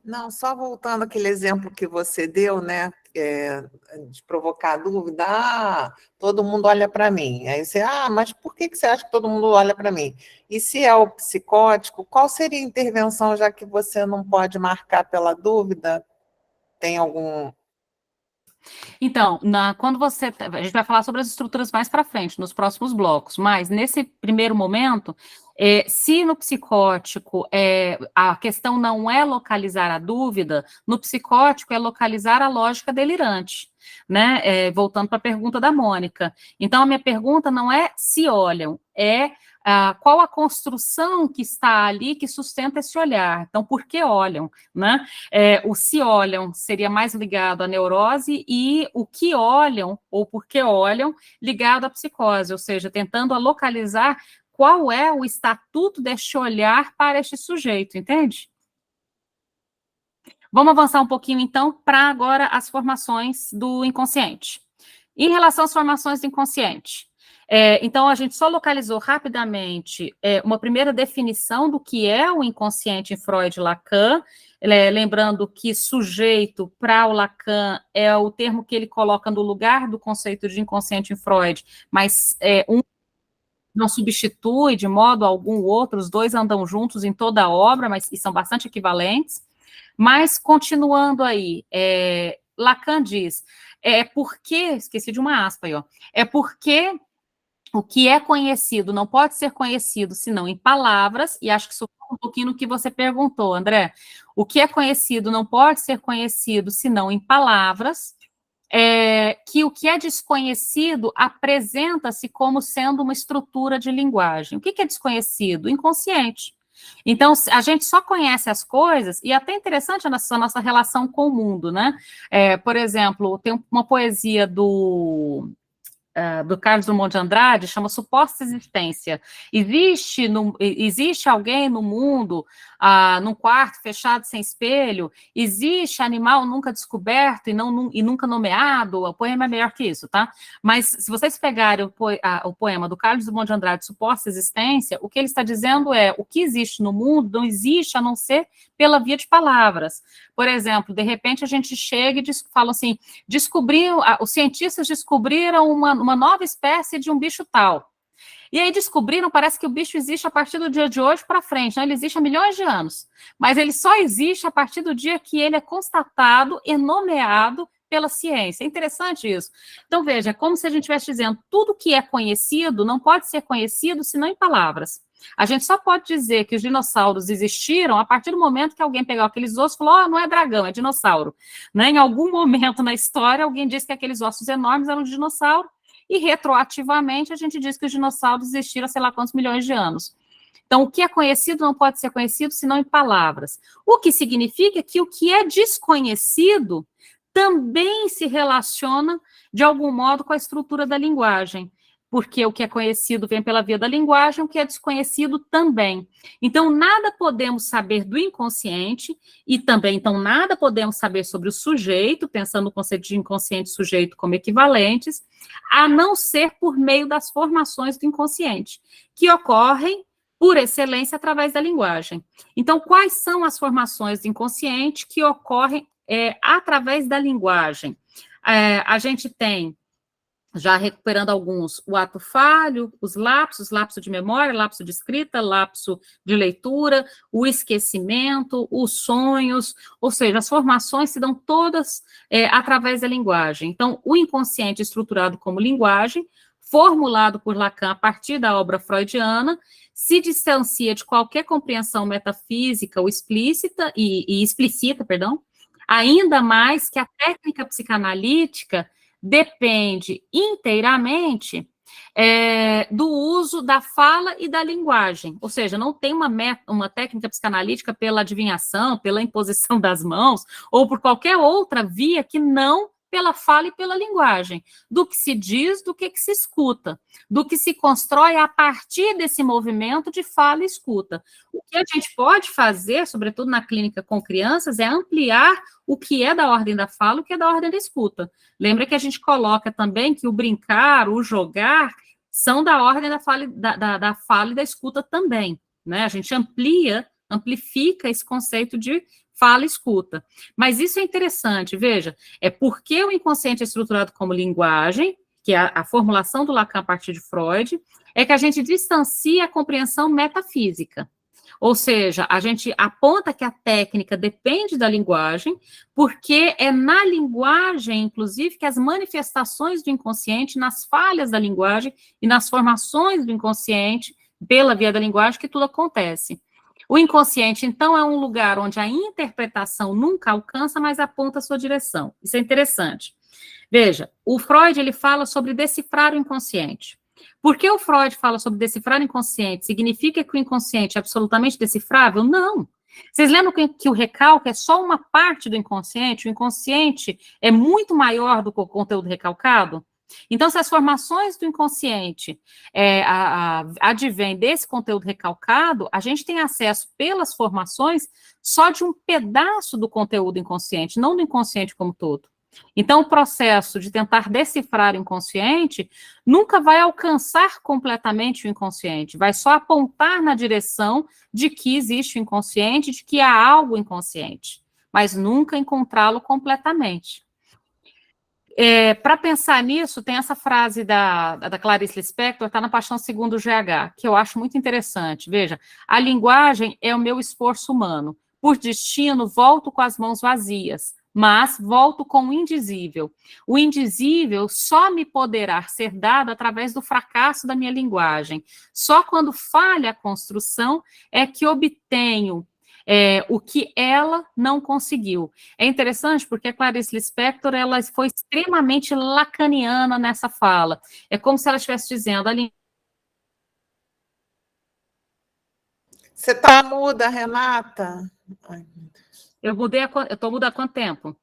Não, só voltando àquele exemplo que você deu, né, de provocar dúvida, todo mundo olha para mim. Aí você, mas por que você acha que todo mundo olha para mim? E se é o psicótico, qual seria a intervenção, já que você não pode marcar pela dúvida? Tem algum... Então, quando a gente vai falar sobre as estruturas mais para frente, nos próximos blocos, mas nesse primeiro momento, se no psicótico a questão não é localizar a dúvida, no psicótico é localizar a lógica delirante, né? Voltando para a pergunta da Mônica. Então, a minha pergunta não é se olham, qual a construção que está ali que sustenta esse olhar. Então, por que olham, né? O se olham seria mais ligado à neurose e o que olham, ou por que olham, ligado à psicose, ou seja, tentando localizar qual é o estatuto deste olhar para este sujeito, entende? Vamos avançar um pouquinho, então, para agora as formações do inconsciente. Em relação às formações do inconsciente, então, a gente só localizou rapidamente uma primeira definição do que é o inconsciente em Freud e Lacan, lembrando que sujeito, para o Lacan, é o termo que ele coloca no lugar do conceito de inconsciente em Freud, mas não substitui de modo algum o outro, os dois andam juntos em toda a obra, mas e são bastante equivalentes. Mas, continuando aí, Lacan diz, porque, esqueci de uma aspa aí, porque o que é conhecido não pode ser conhecido senão em palavras, e acho que isso fala um pouquinho no que você perguntou, André. O que é conhecido não pode ser conhecido senão em palavras, que o que é desconhecido apresenta-se como sendo uma estrutura de linguagem. O que é desconhecido? Inconsciente. Então, a gente só conhece as coisas, e é até interessante a nossa relação com o mundo, né? Por exemplo, tem uma poesia do Carlos Drummond de Andrade, chama Suposta Existência. Existe alguém no mundo, num quarto fechado sem espelho? Existe animal nunca descoberto e nunca nomeado? O poema é melhor que isso, tá? Mas se vocês pegarem o poema do Carlos Drummond de Andrade, Suposta Existência, o que ele está dizendo é, o que existe no mundo não existe a não ser pela via de palavras. Por exemplo, de repente a gente chega e fala assim, os cientistas descobriram uma nova espécie de um bicho tal. E aí descobriram, parece que o bicho existe a partir do dia de hoje para frente, não? Ele existe há milhões de anos, mas ele só existe a partir do dia que ele é constatado e nomeado pela ciência. É interessante isso. Então, veja, é como se a gente estivesse dizendo, tudo que é conhecido não pode ser conhecido senão em palavras. A gente só pode dizer que os dinossauros existiram a partir do momento que alguém pegou aqueles ossos e falou, não é dragão, é dinossauro. Né? Em algum momento na história, alguém disse que aqueles ossos enormes eram de dinossauro, e retroativamente a gente diz que os dinossauros existiram há sei lá quantos milhões de anos. Então, o que é conhecido não pode ser conhecido senão em palavras. O que significa que o que é desconhecido também se relaciona, de algum modo, com a estrutura da linguagem, porque o que é conhecido vem pela via da linguagem, o que é desconhecido também. Então, nada podemos saber do inconsciente, e também, então, nada podemos saber sobre o sujeito, pensando no conceito de inconsciente e sujeito como equivalentes, a não ser por meio das formações do inconsciente, que ocorrem, por excelência, através da linguagem. Então, quais são as formações do inconsciente que ocorrem através da linguagem? A gente tem, já recuperando alguns, o ato falho, os lapsos, lapso de memória, lapso de escrita, lapso de leitura, o esquecimento, os sonhos, ou seja, as formações se dão todas através da linguagem. Então, o inconsciente estruturado como linguagem, formulado por Lacan a partir da obra freudiana, se distancia de qualquer compreensão metafísica ou explícita, e explicita, perdão, ainda mais que a técnica psicanalítica depende inteiramente do uso da fala e da linguagem, ou seja, não tem uma técnica psicanalítica pela adivinhação, pela imposição das mãos, ou por qualquer outra via que não pela fala e pela linguagem, do que se diz, do que se escuta, do que se constrói a partir desse movimento de fala e escuta. O que a gente pode fazer, sobretudo na clínica com crianças, é ampliar o que é da ordem da fala, o que é da ordem da escuta. Lembra que a gente coloca também que o brincar, o jogar, são da ordem da fala, da fala e da escuta também, né? A gente amplifica esse conceito de fala e escuta. Mas isso é interessante, veja, é porque o inconsciente é estruturado como linguagem, que é a formulação do Lacan a partir de Freud, é que a gente distancia a compreensão metafísica. Ou seja, a gente aponta que a técnica depende da linguagem, porque é na linguagem, inclusive, que as manifestações do inconsciente, nas falhas da linguagem e nas formações do inconsciente, pela via da linguagem, que tudo acontece. O inconsciente, então, é um lugar onde a interpretação nunca alcança, mas aponta a sua direção. Isso é interessante. Veja, o Freud, ele fala sobre decifrar o inconsciente. Por que o Freud fala sobre decifrar o inconsciente? Significa que o inconsciente é absolutamente decifrável? Não. Vocês lembram que o recalque é só uma parte do inconsciente? O inconsciente é muito maior do que o conteúdo recalcado? Então, se as formações do inconsciente advêm desse conteúdo recalcado, a gente tem acesso pelas formações só de um pedaço do conteúdo inconsciente, não do inconsciente como todo. Então, o processo de tentar decifrar o inconsciente nunca vai alcançar completamente o inconsciente, vai só apontar na direção de que existe o inconsciente, de que há algo inconsciente, mas nunca encontrá-lo completamente. Para pensar nisso, tem essa frase da Clarice Lispector, está na Paixão Segundo o GH, que eu acho muito interessante. Veja, a linguagem é o meu esforço humano. Por destino, volto com as mãos vazias, mas volto com o indizível. O indizível só me poderá ser dado através do fracasso da minha linguagem. Só quando falha a construção é que obtenho o que ela não conseguiu. É interessante porque a Clarice Lispector, ela foi extremamente lacaniana nessa fala. É como se ela estivesse dizendo ali. Você está muda, Renata? Ai, meu Deus. Eu estou muda há quanto tempo?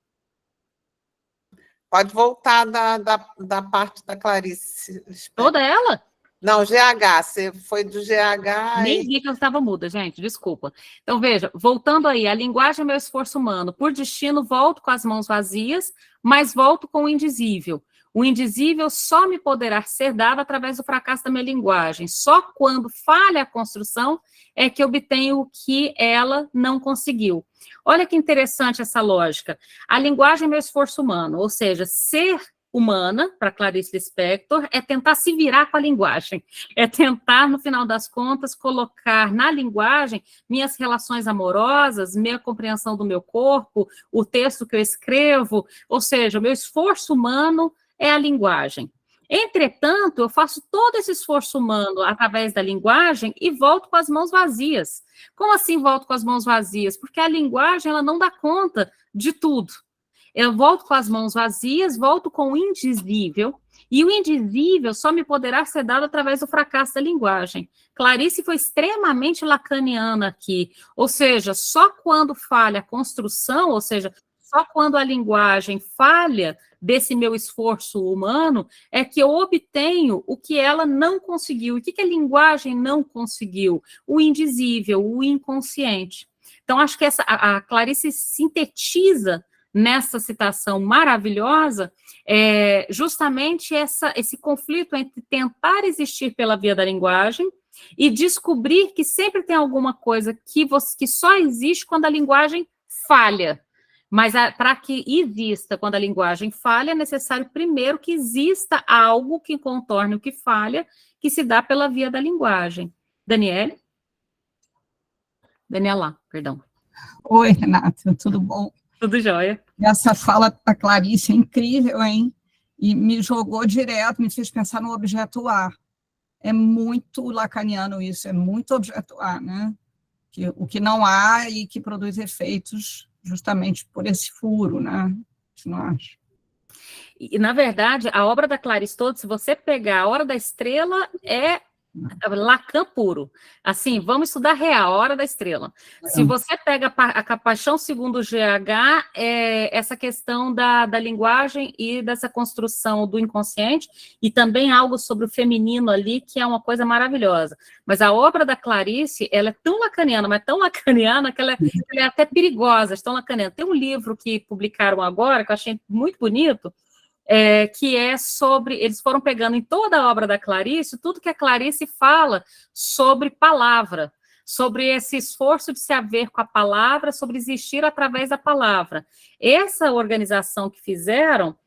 Pode voltar da parte da Clarice. Toda ela? Não, GH, você foi do GH. Nem vi que eu estava muda, gente, desculpa. Então, veja, voltando aí, a linguagem é meu esforço humano. Por destino, volto com as mãos vazias, mas volto com o indizível. O indizível só me poderá ser dado através do fracasso da minha linguagem. Só quando falha a construção é que obtenho o que ela não conseguiu. Olha que interessante essa lógica. A linguagem é meu esforço humano, ou seja, ser humana, para Clarice Lispector, é tentar se virar com a linguagem, é tentar, no final das contas, colocar na linguagem minhas relações amorosas, minha compreensão do meu corpo, o texto que eu escrevo, ou seja, o meu esforço humano é a linguagem. Entretanto, eu faço todo esse esforço humano através da linguagem e volto com as mãos vazias. Como assim volto com as mãos vazias? Porque a linguagem, ela não dá conta de tudo. Eu volto com as mãos vazias, volto com o indizível, e o indizível só me poderá ser dado através do fracasso da linguagem. Clarice foi extremamente lacaniana aqui, ou seja, só quando falha a construção, ou seja, só quando a linguagem falha desse meu esforço humano, é que eu obtenho o que ela não conseguiu. E o que a linguagem não conseguiu? O indizível, o inconsciente. Então, acho que a Clarice sintetiza nessa citação maravilhosa, justamente esse conflito entre tentar existir pela via da linguagem e descobrir que sempre tem alguma coisa que só existe quando a linguagem falha. Mas para que exista, quando a linguagem falha, é necessário primeiro que exista algo que contorne o que falha, que se dá pela via da linguagem. Daniela, perdão. Oi, Renata, tudo bom? Tudo jóia. Essa fala da Clarice é incrível, hein? E me jogou direto, me fez pensar no objeto A. É muito lacaniano isso, é muito objeto A, né? O que não há e que produz efeitos justamente por esse furo, né? Você não acha? E, na verdade, a obra da Clarice toda, se você pegar a Hora da Estrela, é Lacan puro. Assim, vamos estudar real, a Hora da Estrela. Se você pega a Paixão segundo o GH, essa questão da linguagem e dessa construção do inconsciente, e também algo sobre o feminino ali, que é uma coisa maravilhosa. Mas a obra da Clarice, ela é tão lacaniana, mas tão lacaniana, que ela é até perigosa, tão lacaniana. Tem um livro que publicaram agora, que eu achei muito bonito, que é sobre, eles foram pegando em toda a obra da Clarice, tudo que a Clarice fala sobre palavra, sobre esse esforço de se haver com a palavra, sobre existir através da palavra. Essa organização que fizeram,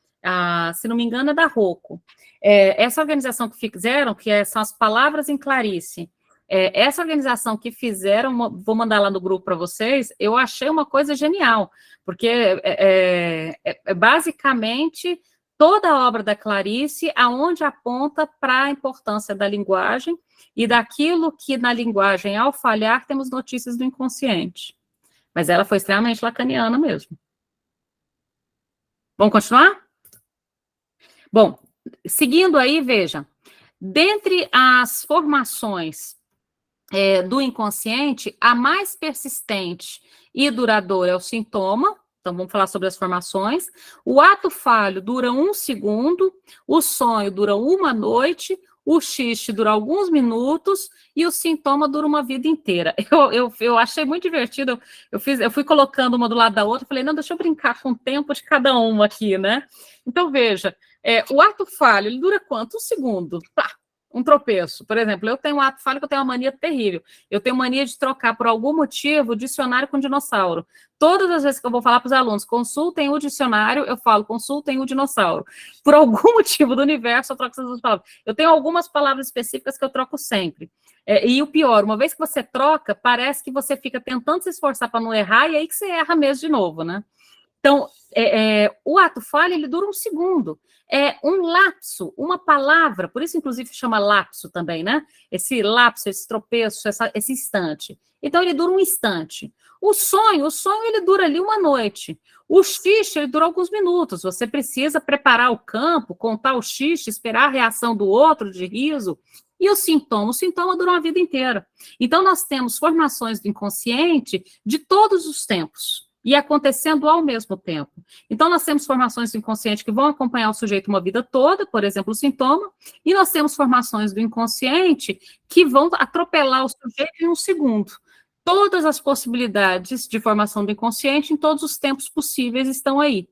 se não me engano, é da Rocco. Essa organização que fizeram, são as palavras em Clarice, essa organização que fizeram, vou mandar lá no grupo para vocês, eu achei uma coisa genial, porque basicamente toda a obra da Clarice, aonde aponta para a importância da linguagem e daquilo que na linguagem, ao falhar, temos notícias do inconsciente. Mas ela foi extremamente lacaniana mesmo. Vamos continuar? Bom, seguindo aí, veja, dentre as formações do inconsciente, a mais persistente e duradoura é o sintoma. Então, vamos falar sobre as formações. O ato falho dura 1 segundo, o sonho dura 1 noite, o xiste dura alguns minutos e o sintoma dura uma vida inteira. Eu achei muito divertido, eu fui colocando uma do lado da outra, falei, não, deixa eu brincar com o tempo de cada uma aqui, né? Então, veja, o ato falho, ele dura quanto? 1 segundo. Pá, um tropeço. Por exemplo, eu tenho um ato falho que eu tenho uma mania terrível. Eu tenho mania de trocar, por algum motivo, o dicionário com dinossauro. Todas as vezes que eu vou falar para os alunos, consultem o dicionário, eu falo, consultem o dinossauro. Por algum motivo do universo, eu troco essas duas palavras. Eu tenho algumas palavras específicas que eu troco sempre. E o pior, uma vez que você troca, parece que você fica tentando se esforçar para não errar, e aí que você erra mesmo de novo, né? Então, o ato falho, ele dura 1 segundo. É um lapso, uma palavra, por isso, inclusive, chama lapso também, né? Esse lapso, esse tropeço, esse instante. Então, ele dura 1 instante. O sonho, ele dura ali 1 noite. O xiste, ele dura alguns minutos. Você precisa preparar o campo, contar o xiste, esperar a reação do outro de riso. E o sintoma dura uma vida inteira. Então, nós temos formações do inconsciente de todos os tempos. E acontecendo ao mesmo tempo. Então, nós temos formações do inconsciente que vão acompanhar o sujeito uma vida toda, por exemplo, o sintoma, e nós temos formações do inconsciente que vão atropelar o sujeito em 1 segundo. Todas as possibilidades de formação do inconsciente, em todos os tempos possíveis, estão aí.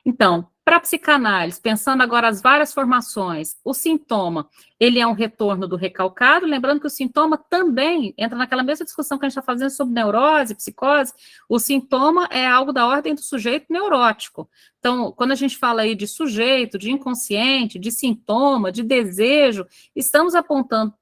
Então, Para a psicanálise, pensando agora as várias formações, o sintoma, ele é um retorno do recalcado, lembrando que o sintoma também entra naquela mesma discussão que a gente está fazendo sobre neurose, psicose, o sintoma é algo da ordem do sujeito neurótico. Então, quando a gente fala aí de sujeito, de inconsciente, de sintoma, de desejo, estamos apontando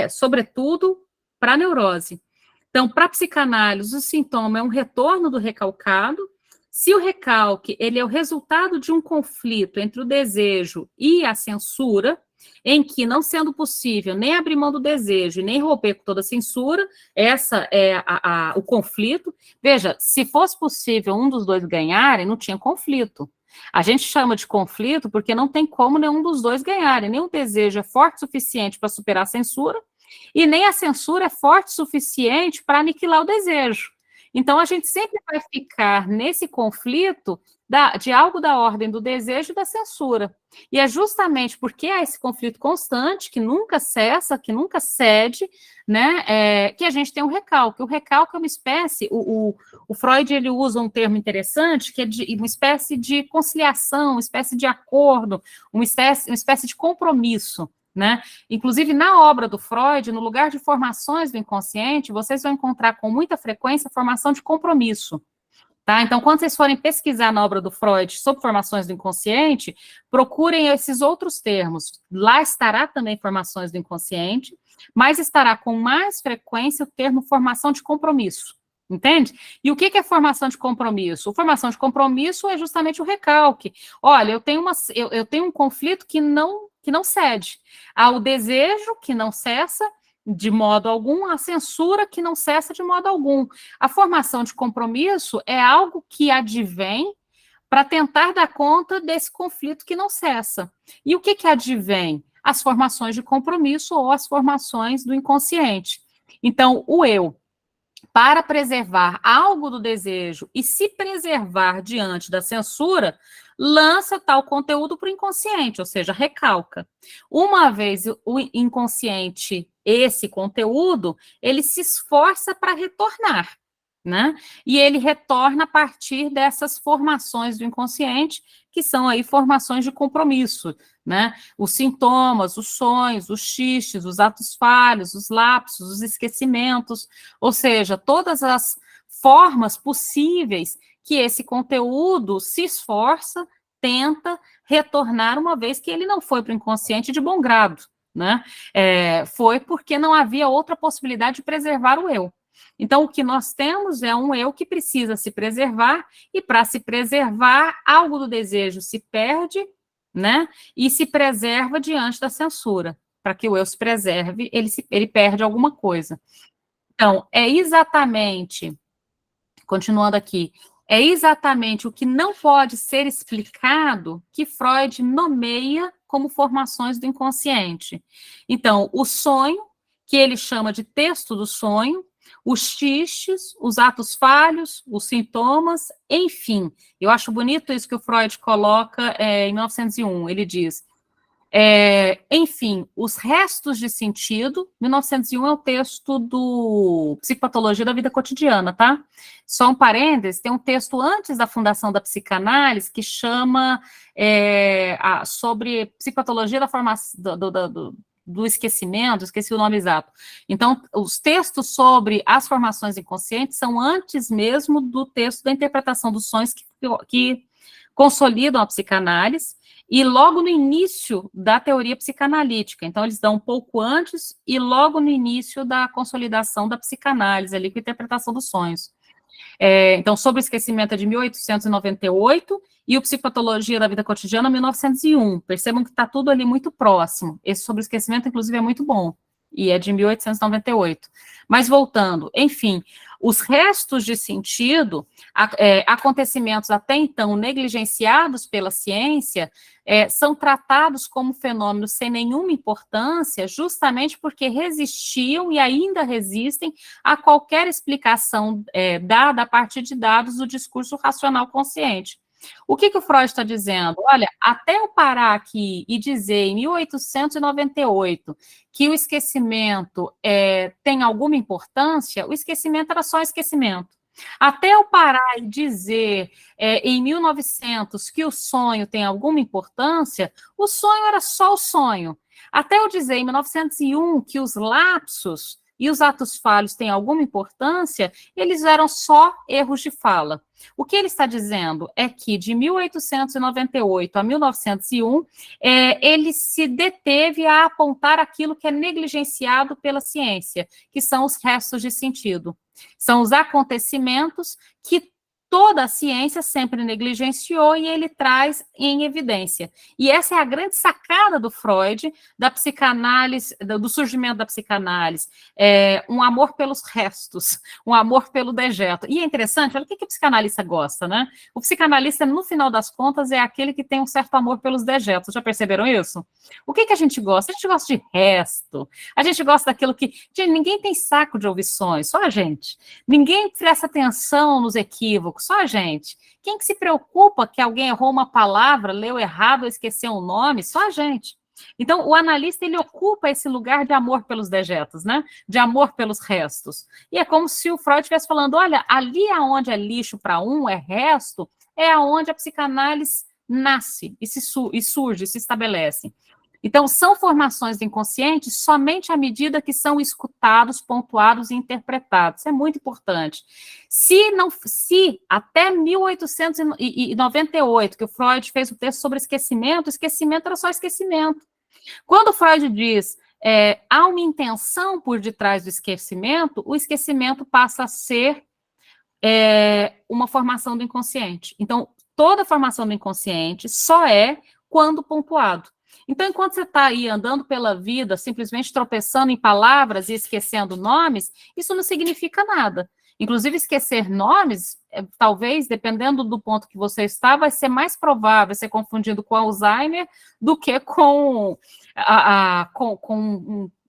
sobretudo, para a neurose. Então, para a psicanálise, o sintoma é um retorno do recalcado. Se o recalque ele é o resultado de um conflito entre o desejo e a censura, em que, não sendo possível nem abrir mão do desejo, nem romper com toda a censura, essa é o conflito. Veja, se fosse possível um dos dois ganharem, não tinha conflito. A gente chama de conflito porque não tem como nenhum dos dois ganharem, nem o desejo é forte o suficiente para superar a censura, e nem a censura é forte o suficiente para aniquilar o desejo. Então, a gente sempre vai ficar nesse conflito de algo da ordem do desejo e da censura. E é justamente porque há esse conflito constante, que nunca cessa, que nunca cede, né, que a gente tem um recalque. O recalque é uma espécie, o Freud ele usa um termo interessante, que é uma espécie de conciliação, uma espécie de acordo, uma espécie de compromisso. Né? Inclusive, na obra do Freud, no lugar de formações do inconsciente, vocês vão encontrar com muita frequência formação de compromisso. Tá? Então, quando vocês forem pesquisar na obra do Freud sobre formações do inconsciente, procurem esses outros termos. Lá estará também formações do inconsciente, mas estará com mais frequência o termo formação de compromisso. Entende? E o que é formação de compromisso? Formação de compromisso é justamente o recalque. Olha, eu tenho um conflito que não cede. Há o desejo que não cessa de modo algum, a censura que não cessa de modo algum. A formação de compromisso é algo que advém para tentar dar conta desse conflito que não cessa. E o que advém? As formações de compromisso ou as formações do inconsciente. Então, o eu, para preservar algo do desejo e se preservar diante da censura, lança tal conteúdo para o inconsciente, ou seja, recalca. Uma vez o inconsciente, esse conteúdo, ele se esforça para retornar, né? E ele retorna a partir dessas formações do inconsciente, que são aí formações de compromisso, né? Os sintomas, os sonhos, os xistes, os atos falhos, os lapsos, os esquecimentos, ou seja, todas as formas possíveis que esse conteúdo se esforça, tenta retornar, uma vez que ele não foi para o inconsciente de bom grado, né? Foi porque não havia outra possibilidade de preservar o eu. Então, o que nós temos é um eu que precisa se preservar, e para se preservar, algo do desejo se perde, né? E se preserva diante da censura. Para que o eu se preserve, ele perde alguma coisa. Então, continuando aqui, é exatamente o que não pode ser explicado que Freud nomeia como formações do inconsciente. Então, o sonho, que ele chama de texto do sonho, os xistes, os atos falhos, os sintomas, enfim. Eu acho bonito isso que o Freud coloca em 1901, ele diz, enfim, os restos de sentido. 1901 é o texto do Psicopatologia da Vida Cotidiana, tá? Só um parênteses, tem um texto antes da fundação da psicanálise que chama sobre psicopatologia da formação do esquecimento, esqueci o nome exato. Então, os textos sobre as formações inconscientes são antes mesmo do texto da interpretação dos sonhos que consolidam a psicanálise, e logo no início da teoria psicanalítica. Então, eles dão um pouco antes e logo no início da consolidação da psicanálise, ali com a interpretação dos sonhos. Então, sobre o esquecimento é de 1898, e o Psicopatologia da Vida Cotidiana, 1901. Percebam que está tudo ali muito próximo. Esse sobre o esquecimento, inclusive, é muito bom, e é de 1898. Mas voltando, enfim, os restos de sentido, acontecimentos até então negligenciados pela ciência, são tratados como fenômenos sem nenhuma importância, justamente porque resistiam e ainda resistem a qualquer explicação dada a partir de dados do discurso racional consciente. O que o Freud está dizendo? Olha, até eu parar aqui e dizer, em 1898, que o esquecimento tem alguma importância, o esquecimento era só esquecimento. Até eu parar e dizer em 1900 que o sonho tem alguma importância, o sonho era só o sonho. Até eu dizer em 1901 que os lapsos e os atos falhos têm alguma importância, eles eram só erros de fala. O que ele está dizendo é que de 1898 a 1901, ele se deteve a apontar aquilo que é negligenciado pela ciência, que são os restos de sentido. São os acontecimentos que toda a ciência sempre negligenciou e ele traz em evidência. E essa é a grande sacada do Freud, da psicanálise, do surgimento da psicanálise, um amor pelos restos, um amor pelo dejeto. E é interessante, olha o que o psicanalista gosta, né? O psicanalista, no final das contas, é aquele que tem um certo amor pelos dejetos. Já perceberam isso? O que a gente gosta? A gente gosta de resto, a gente gosta daquilo que... Gente, ninguém tem saco de ouvir sonhos, só a gente. Ninguém presta atenção nos equívocos, só a gente. Quem que se preocupa que alguém errou uma palavra, leu errado ou esqueceu um nome? Só a gente. Então, o analista, ele ocupa esse lugar de amor pelos dejetos, né? De amor pelos restos. E é como se o Freud estivesse falando, olha, ali aonde é lixo para um, é resto, é aonde a psicanálise nasce e surge, se estabelece. Então, são formações do inconsciente somente à medida que são escutados, pontuados e interpretados. Isso é muito importante. Se até 1898, que o Freud fez o texto sobre esquecimento era só esquecimento. Quando o Freud diz há uma intenção por detrás do esquecimento, o esquecimento passa a ser uma formação do inconsciente. Então, toda formação do inconsciente só é quando pontuado. Então, enquanto você está aí andando pela vida, simplesmente tropeçando em palavras e esquecendo nomes, isso não significa nada. Inclusive, esquecer nomes, talvez, dependendo do ponto que você está, vai ser mais provável ser confundido com Alzheimer do que com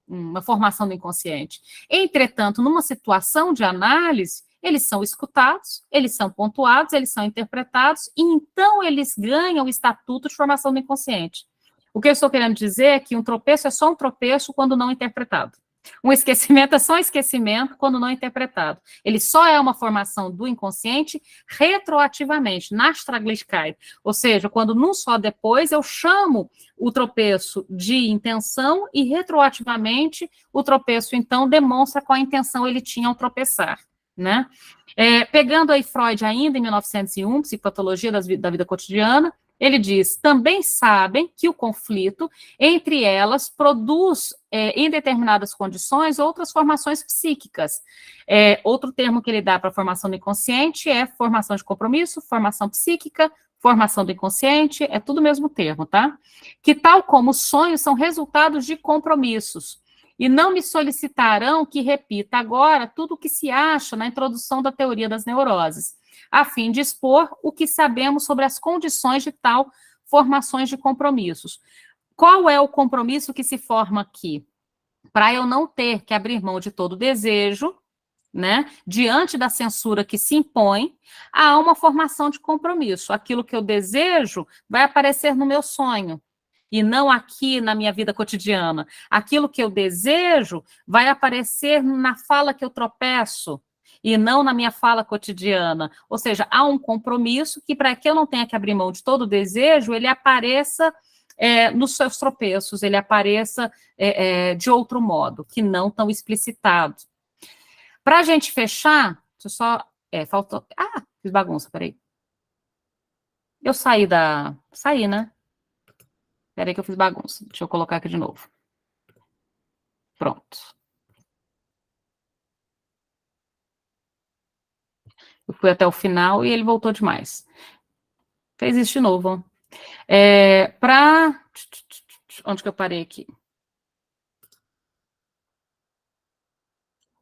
uma formação do inconsciente. Entretanto, numa situação de análise, eles são escutados, eles são pontuados, eles são interpretados, e então eles ganham o estatuto de formação do inconsciente. O que eu estou querendo dizer é que um tropeço é só um tropeço quando não interpretado. Um esquecimento é só um esquecimento quando não interpretado. Ele só é uma formação do inconsciente retroativamente, Nachtraglichkeit. Ou seja, quando num só depois eu chamo o tropeço de intenção e retroativamente o tropeço, então, demonstra qual a intenção ele tinha ao tropeçar, né? Pegando aí Freud ainda em 1901, Psicopatologia da Vida Cotidiana, ele diz, também sabem que o conflito entre elas produz, em determinadas condições, outras formações psíquicas. Outro termo que ele dá para a formação do inconsciente é formação de compromisso, formação psíquica, formação do inconsciente, é tudo o mesmo termo, tá? Que tal como sonhos são resultados de compromissos. E não me solicitarão que repita agora tudo o que se acha na introdução da teoria das neuroses, a fim de expor o que sabemos sobre as condições de tal formações de compromissos. Qual é o compromisso que se forma aqui? Para eu não ter que abrir mão de todo desejo, né, diante da censura que se impõe, há uma formação de compromisso. Aquilo que eu desejo vai aparecer no meu sonho, e não aqui na minha vida cotidiana. Aquilo que eu desejo vai aparecer na fala que eu tropeço, e não na minha fala cotidiana. Ou seja, há um compromisso que, para que eu não tenha que abrir mão de todo o desejo, ele apareça nos seus tropeços, ele apareça de outro modo, que não tão explicitado. Para a gente fechar, deixa eu só... faltou... Ah, fiz bagunça, peraí. Eu saí, né? Peraí que eu fiz bagunça. Deixa eu colocar aqui de novo. Pronto. Eu fui até o final e ele voltou demais. Fez isso de novo. Onde que eu parei aqui?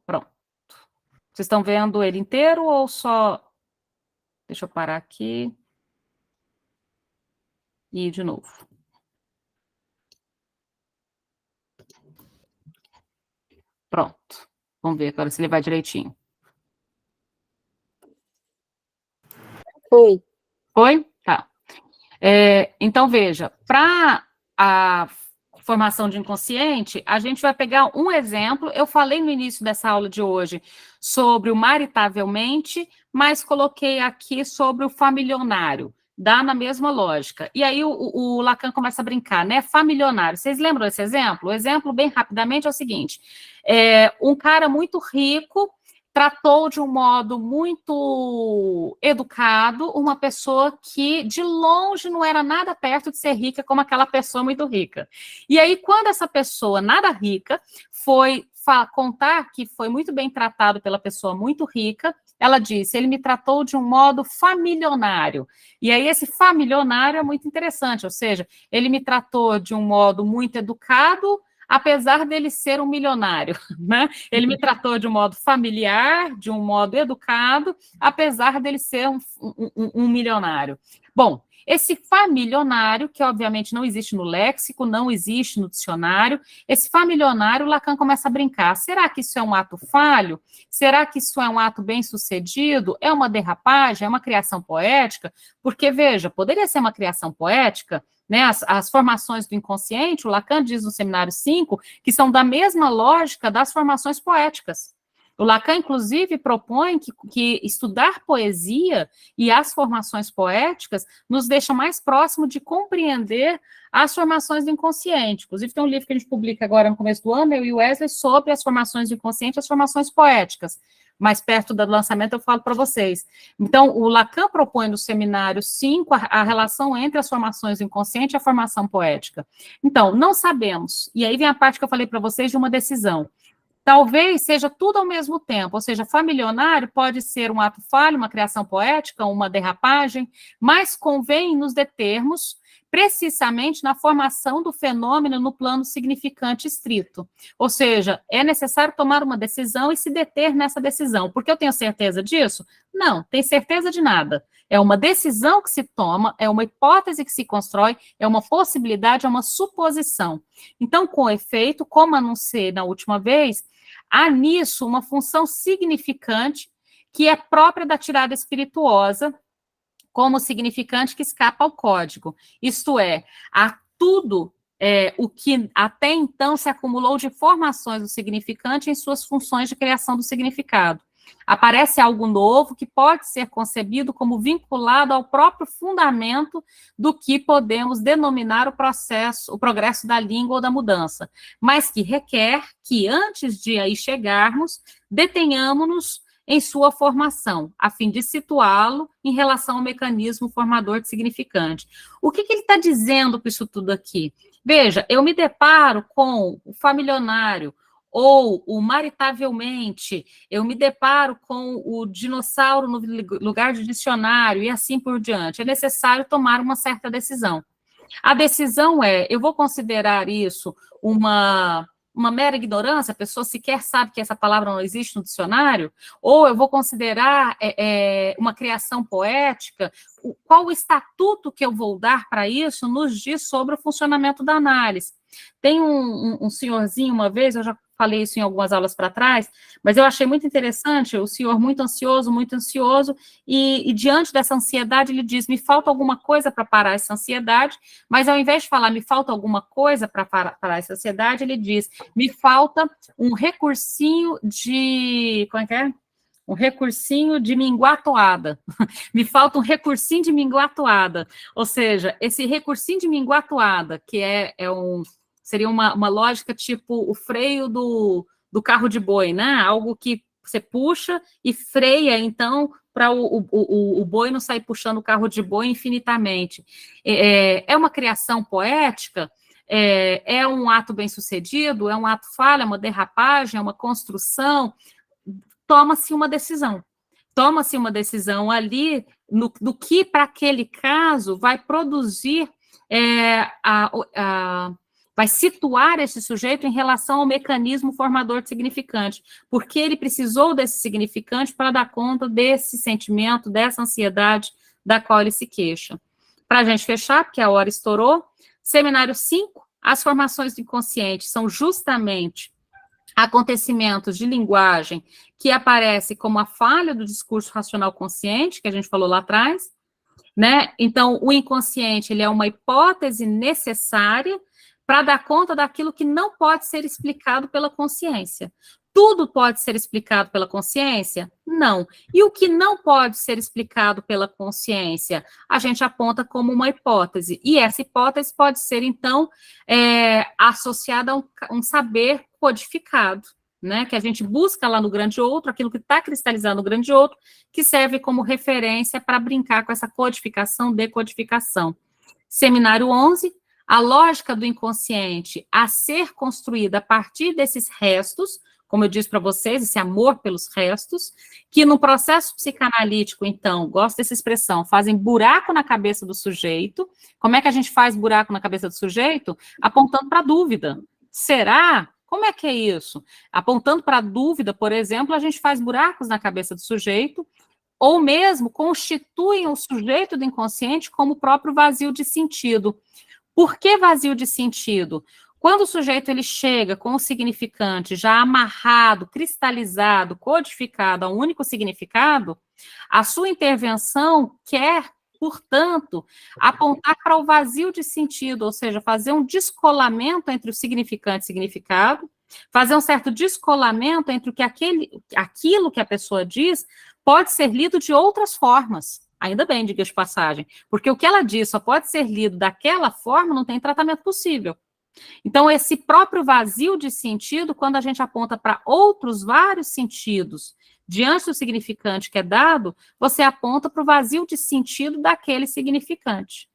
Pronto. Vocês estão vendo ele inteiro ou só... Deixa eu parar aqui. E ir de novo. Pronto. Vamos ver agora se ele vai direitinho. Foi. Foi? Tá. Então, veja, para formação de inconsciente, a gente vai pegar um exemplo. Eu falei no início dessa aula de hoje sobre o maritavelmente, mas coloquei aqui sobre o familionário. Dá na mesma lógica. E aí o Lacan começa a brincar, né? Familionário. Vocês lembram desse exemplo? O exemplo, bem rapidamente, é o seguinte. Um cara muito rico tratou de um modo muito educado uma pessoa que, de longe, não era nada perto de ser rica como aquela pessoa muito rica. E aí, quando essa pessoa nada rica foi contar que foi muito bem tratado pela pessoa muito rica, ela disse, ele me tratou de um modo familionário. E aí esse familionário é muito interessante, ou seja, ele me tratou de um modo muito educado, apesar dele ser um milionário, né? Ele me tratou de um modo familiar, de um modo educado, apesar dele ser um milionário. Bom, esse familionário, que obviamente não existe no léxico, não existe no dicionário, esse familionário, Lacan começa a brincar. Será que isso é um ato falho? Será que isso é um ato bem-sucedido? É uma derrapagem? É uma criação poética? Porque, veja, poderia ser uma criação poética, né? As formações do inconsciente, o Lacan diz no seminário 5, que são da mesma lógica das formações poéticas. O Lacan, inclusive, propõe que estudar poesia e as formações poéticas nos deixa mais próximo de compreender as formações do inconsciente. Inclusive, tem um livro que a gente publica agora no começo do ano, eu e o Wesley, sobre as formações do inconsciente e as formações poéticas. Mais perto do lançamento eu falo para vocês. Então, o Lacan propõe no seminário 5 a relação entre as formações do inconsciente e a formação poética. Então, não sabemos. E aí vem a parte que eu falei para vocês de uma decisão. Talvez seja tudo ao mesmo tempo, ou seja, familionário pode ser um ato falho, uma criação poética, uma derrapagem, mas convém nos determos precisamente na formação do fenômeno no plano significante estrito. Ou seja, é necessário tomar uma decisão e se deter nessa decisão. Porque eu tenho certeza disso? Não, tem certeza de nada. É uma decisão que se toma, é uma hipótese que se constrói, é uma possibilidade, é uma suposição. Então, com efeito, como anunciei na última vez, há nisso uma função significante que é própria da tirada espirituosa, como significante que escapa ao código. Isto é, há tudo o que até então se acumulou de formações do significante em suas funções de criação do significado. Aparece algo novo que pode ser concebido como vinculado ao próprio fundamento do que podemos denominar o progresso da língua ou da mudança, mas que requer que, antes de aí chegarmos, detenhamos-nos em sua formação, a fim de situá-lo em relação ao mecanismo formador de significante. O que ele está dizendo com isso tudo aqui? Veja, eu me deparo com o familionário, ou o maritavelmente, eu me deparo com o dinossauro no lugar de dicionário, e assim por diante. É necessário tomar uma certa decisão. A decisão eu vou considerar isso uma mera ignorância, a pessoa sequer sabe que essa palavra não existe no dicionário, ou eu vou considerar uma criação poética. Qual o estatuto que eu vou dar para isso nos diz sobre o funcionamento da análise. Tem um senhorzinho, uma vez, eu já falei isso em algumas aulas para trás, mas eu achei muito interessante, o senhor muito ansioso, e diante dessa ansiedade ele diz, me falta alguma coisa para parar essa ansiedade, mas ao invés de falar, me falta alguma coisa para parar essa ansiedade, ele diz, me falta um recursinho de, como é que é? Um recursinho de minguatoada. Me falta um recursinho de minguatoada. Ou seja, esse recursinho de minguatoada, que seria uma lógica tipo o freio do carro de boi, né? Algo que você puxa e freia, então, para o boi não sair puxando o carro de boi infinitamente. É uma criação poética, é um ato bem-sucedido, é um ato falho, é uma derrapagem, é uma construção. Toma-se uma decisão. Toma-se uma decisão ali do que, para aquele caso, vai produzir, vai situar esse sujeito em relação ao mecanismo formador de significante, porque ele precisou desse significante para dar conta desse sentimento, dessa ansiedade da qual ele se queixa. Para a gente fechar, porque a hora estourou, seminário 5, as formações do inconsciente são justamente acontecimentos de linguagem que aparecem como a falha do discurso racional consciente, que a gente falou lá atrás, né? Então, o inconsciente, ele é uma hipótese necessária para dar conta daquilo que não pode ser explicado pela consciência. Tudo pode ser explicado pela consciência? Não. E o que não pode ser explicado pela consciência? A gente aponta como uma hipótese. E essa hipótese pode ser, então, associada a um saber codificado, né? Que a gente busca lá no grande outro, aquilo que está cristalizado no grande outro, que serve como referência para brincar com essa codificação, decodificação. Seminário 11, a lógica do inconsciente a ser construída a partir desses restos, como eu disse para vocês, esse amor pelos restos, que no processo psicanalítico, então, gosto dessa expressão, fazem buraco na cabeça do sujeito. Como é que a gente faz buraco na cabeça do sujeito? Apontando para a dúvida. Será? Como é que é isso? Apontando para a dúvida, por exemplo, a gente faz buracos na cabeça do sujeito, ou mesmo constituem o sujeito do inconsciente como o próprio vazio de sentido. Por que vazio de sentido? Quando o sujeito ele chega com o significante já amarrado, cristalizado, codificado a um único significado, a sua intervenção quer, portanto, apontar para o vazio de sentido, ou seja, fazer um descolamento entre o significante e o significado, fazer um certo descolamento entre o que aquilo que a pessoa diz pode ser lido de outras formas. Ainda bem, diga de passagem, porque o que ela diz só pode ser lido daquela forma, não tem tratamento possível. Então, esse próprio vazio de sentido, quando a gente aponta para outros vários sentidos, diante do significante que é dado, você aponta para o vazio de sentido daquele significante.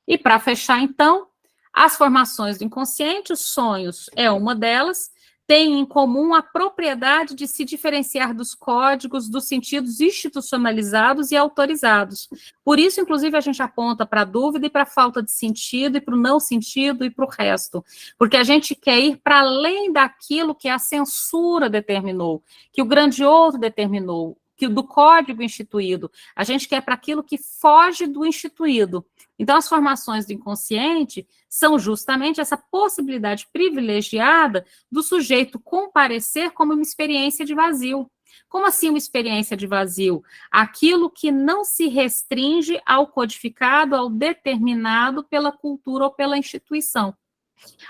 E para fechar, então, as formações do inconsciente, os sonhos é uma delas, têm em comum a propriedade de se diferenciar dos códigos, dos sentidos institucionalizados e autorizados. Por isso, inclusive, a gente aponta para a dúvida e para a falta de sentido, e para o não sentido e para o resto. Porque a gente quer ir para além daquilo que a censura determinou, que o grande outro determinou, que do código instituído. A gente quer para aquilo que foge do instituído. Então, as formações do inconsciente são justamente essa possibilidade privilegiada do sujeito comparecer como uma experiência de vazio. Como assim uma experiência de vazio? Aquilo que não se restringe ao codificado, ao determinado pela cultura ou pela instituição.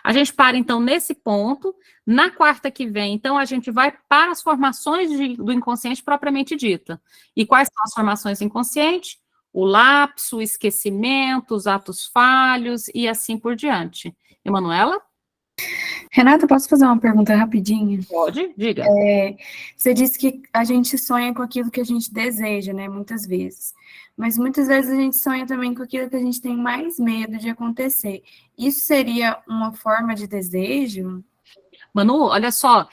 A gente para, então, nesse ponto. Na quarta que vem, então, a gente vai para as formações do inconsciente propriamente dita. E quais são as formações do inconsciente? O lapso, o esquecimento, os atos falhos e assim por diante. Emanuela? Renata, posso fazer uma pergunta rapidinha? Pode, diga. Você disse que a gente sonha com aquilo que a gente deseja, né, muitas vezes. Mas muitas vezes a gente sonha também com aquilo que a gente tem mais medo de acontecer. Isso seria uma forma de desejo? Manu, olha só,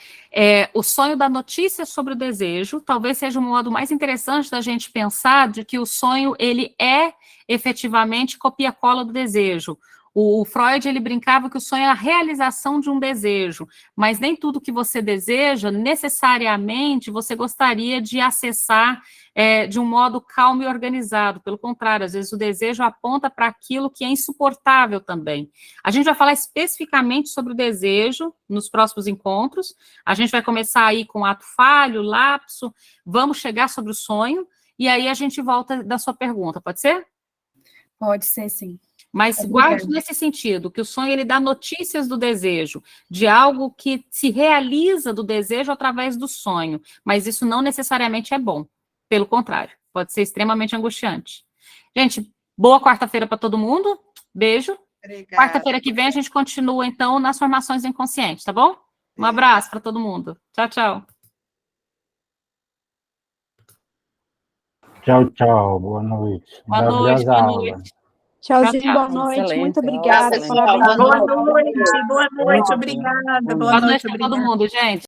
o sonho da notícia sobre o desejo talvez seja um modo mais interessante da gente pensar de que o sonho, ele é efetivamente copia-cola do desejo. O Freud, ele brincava que o sonho é a realização de um desejo, mas nem tudo que você deseja, necessariamente, você gostaria de acessar de um modo calmo e organizado. Pelo contrário, às vezes o desejo aponta para aquilo que é insuportável também. A gente vai falar especificamente sobre o desejo nos próximos encontros. A gente vai começar aí com ato falho, lapso, vamos chegar sobre o sonho, e aí a gente volta da sua pergunta, pode ser? Pode ser, sim. Mas guarde nesse sentido, que o sonho ele dá notícias do desejo, de algo que se realiza do desejo através do sonho, mas isso não necessariamente é bom, pelo contrário, pode ser extremamente angustiante. Gente, boa quarta-feira para todo mundo, beijo. Obrigada. Quarta-feira que vem a gente continua, então, nas formações inconscientes, tá bom? Um abraço para todo mundo. Tchau, tchau. Tchau, tchau. Boa noite. Boa noite, boa noite. Tchauzinho, Tchau, boa noite. Excelente, Muito aula, obrigada. excelente. Parabéns. Boa noite, obrigada. Boa noite para todo mundo, gente.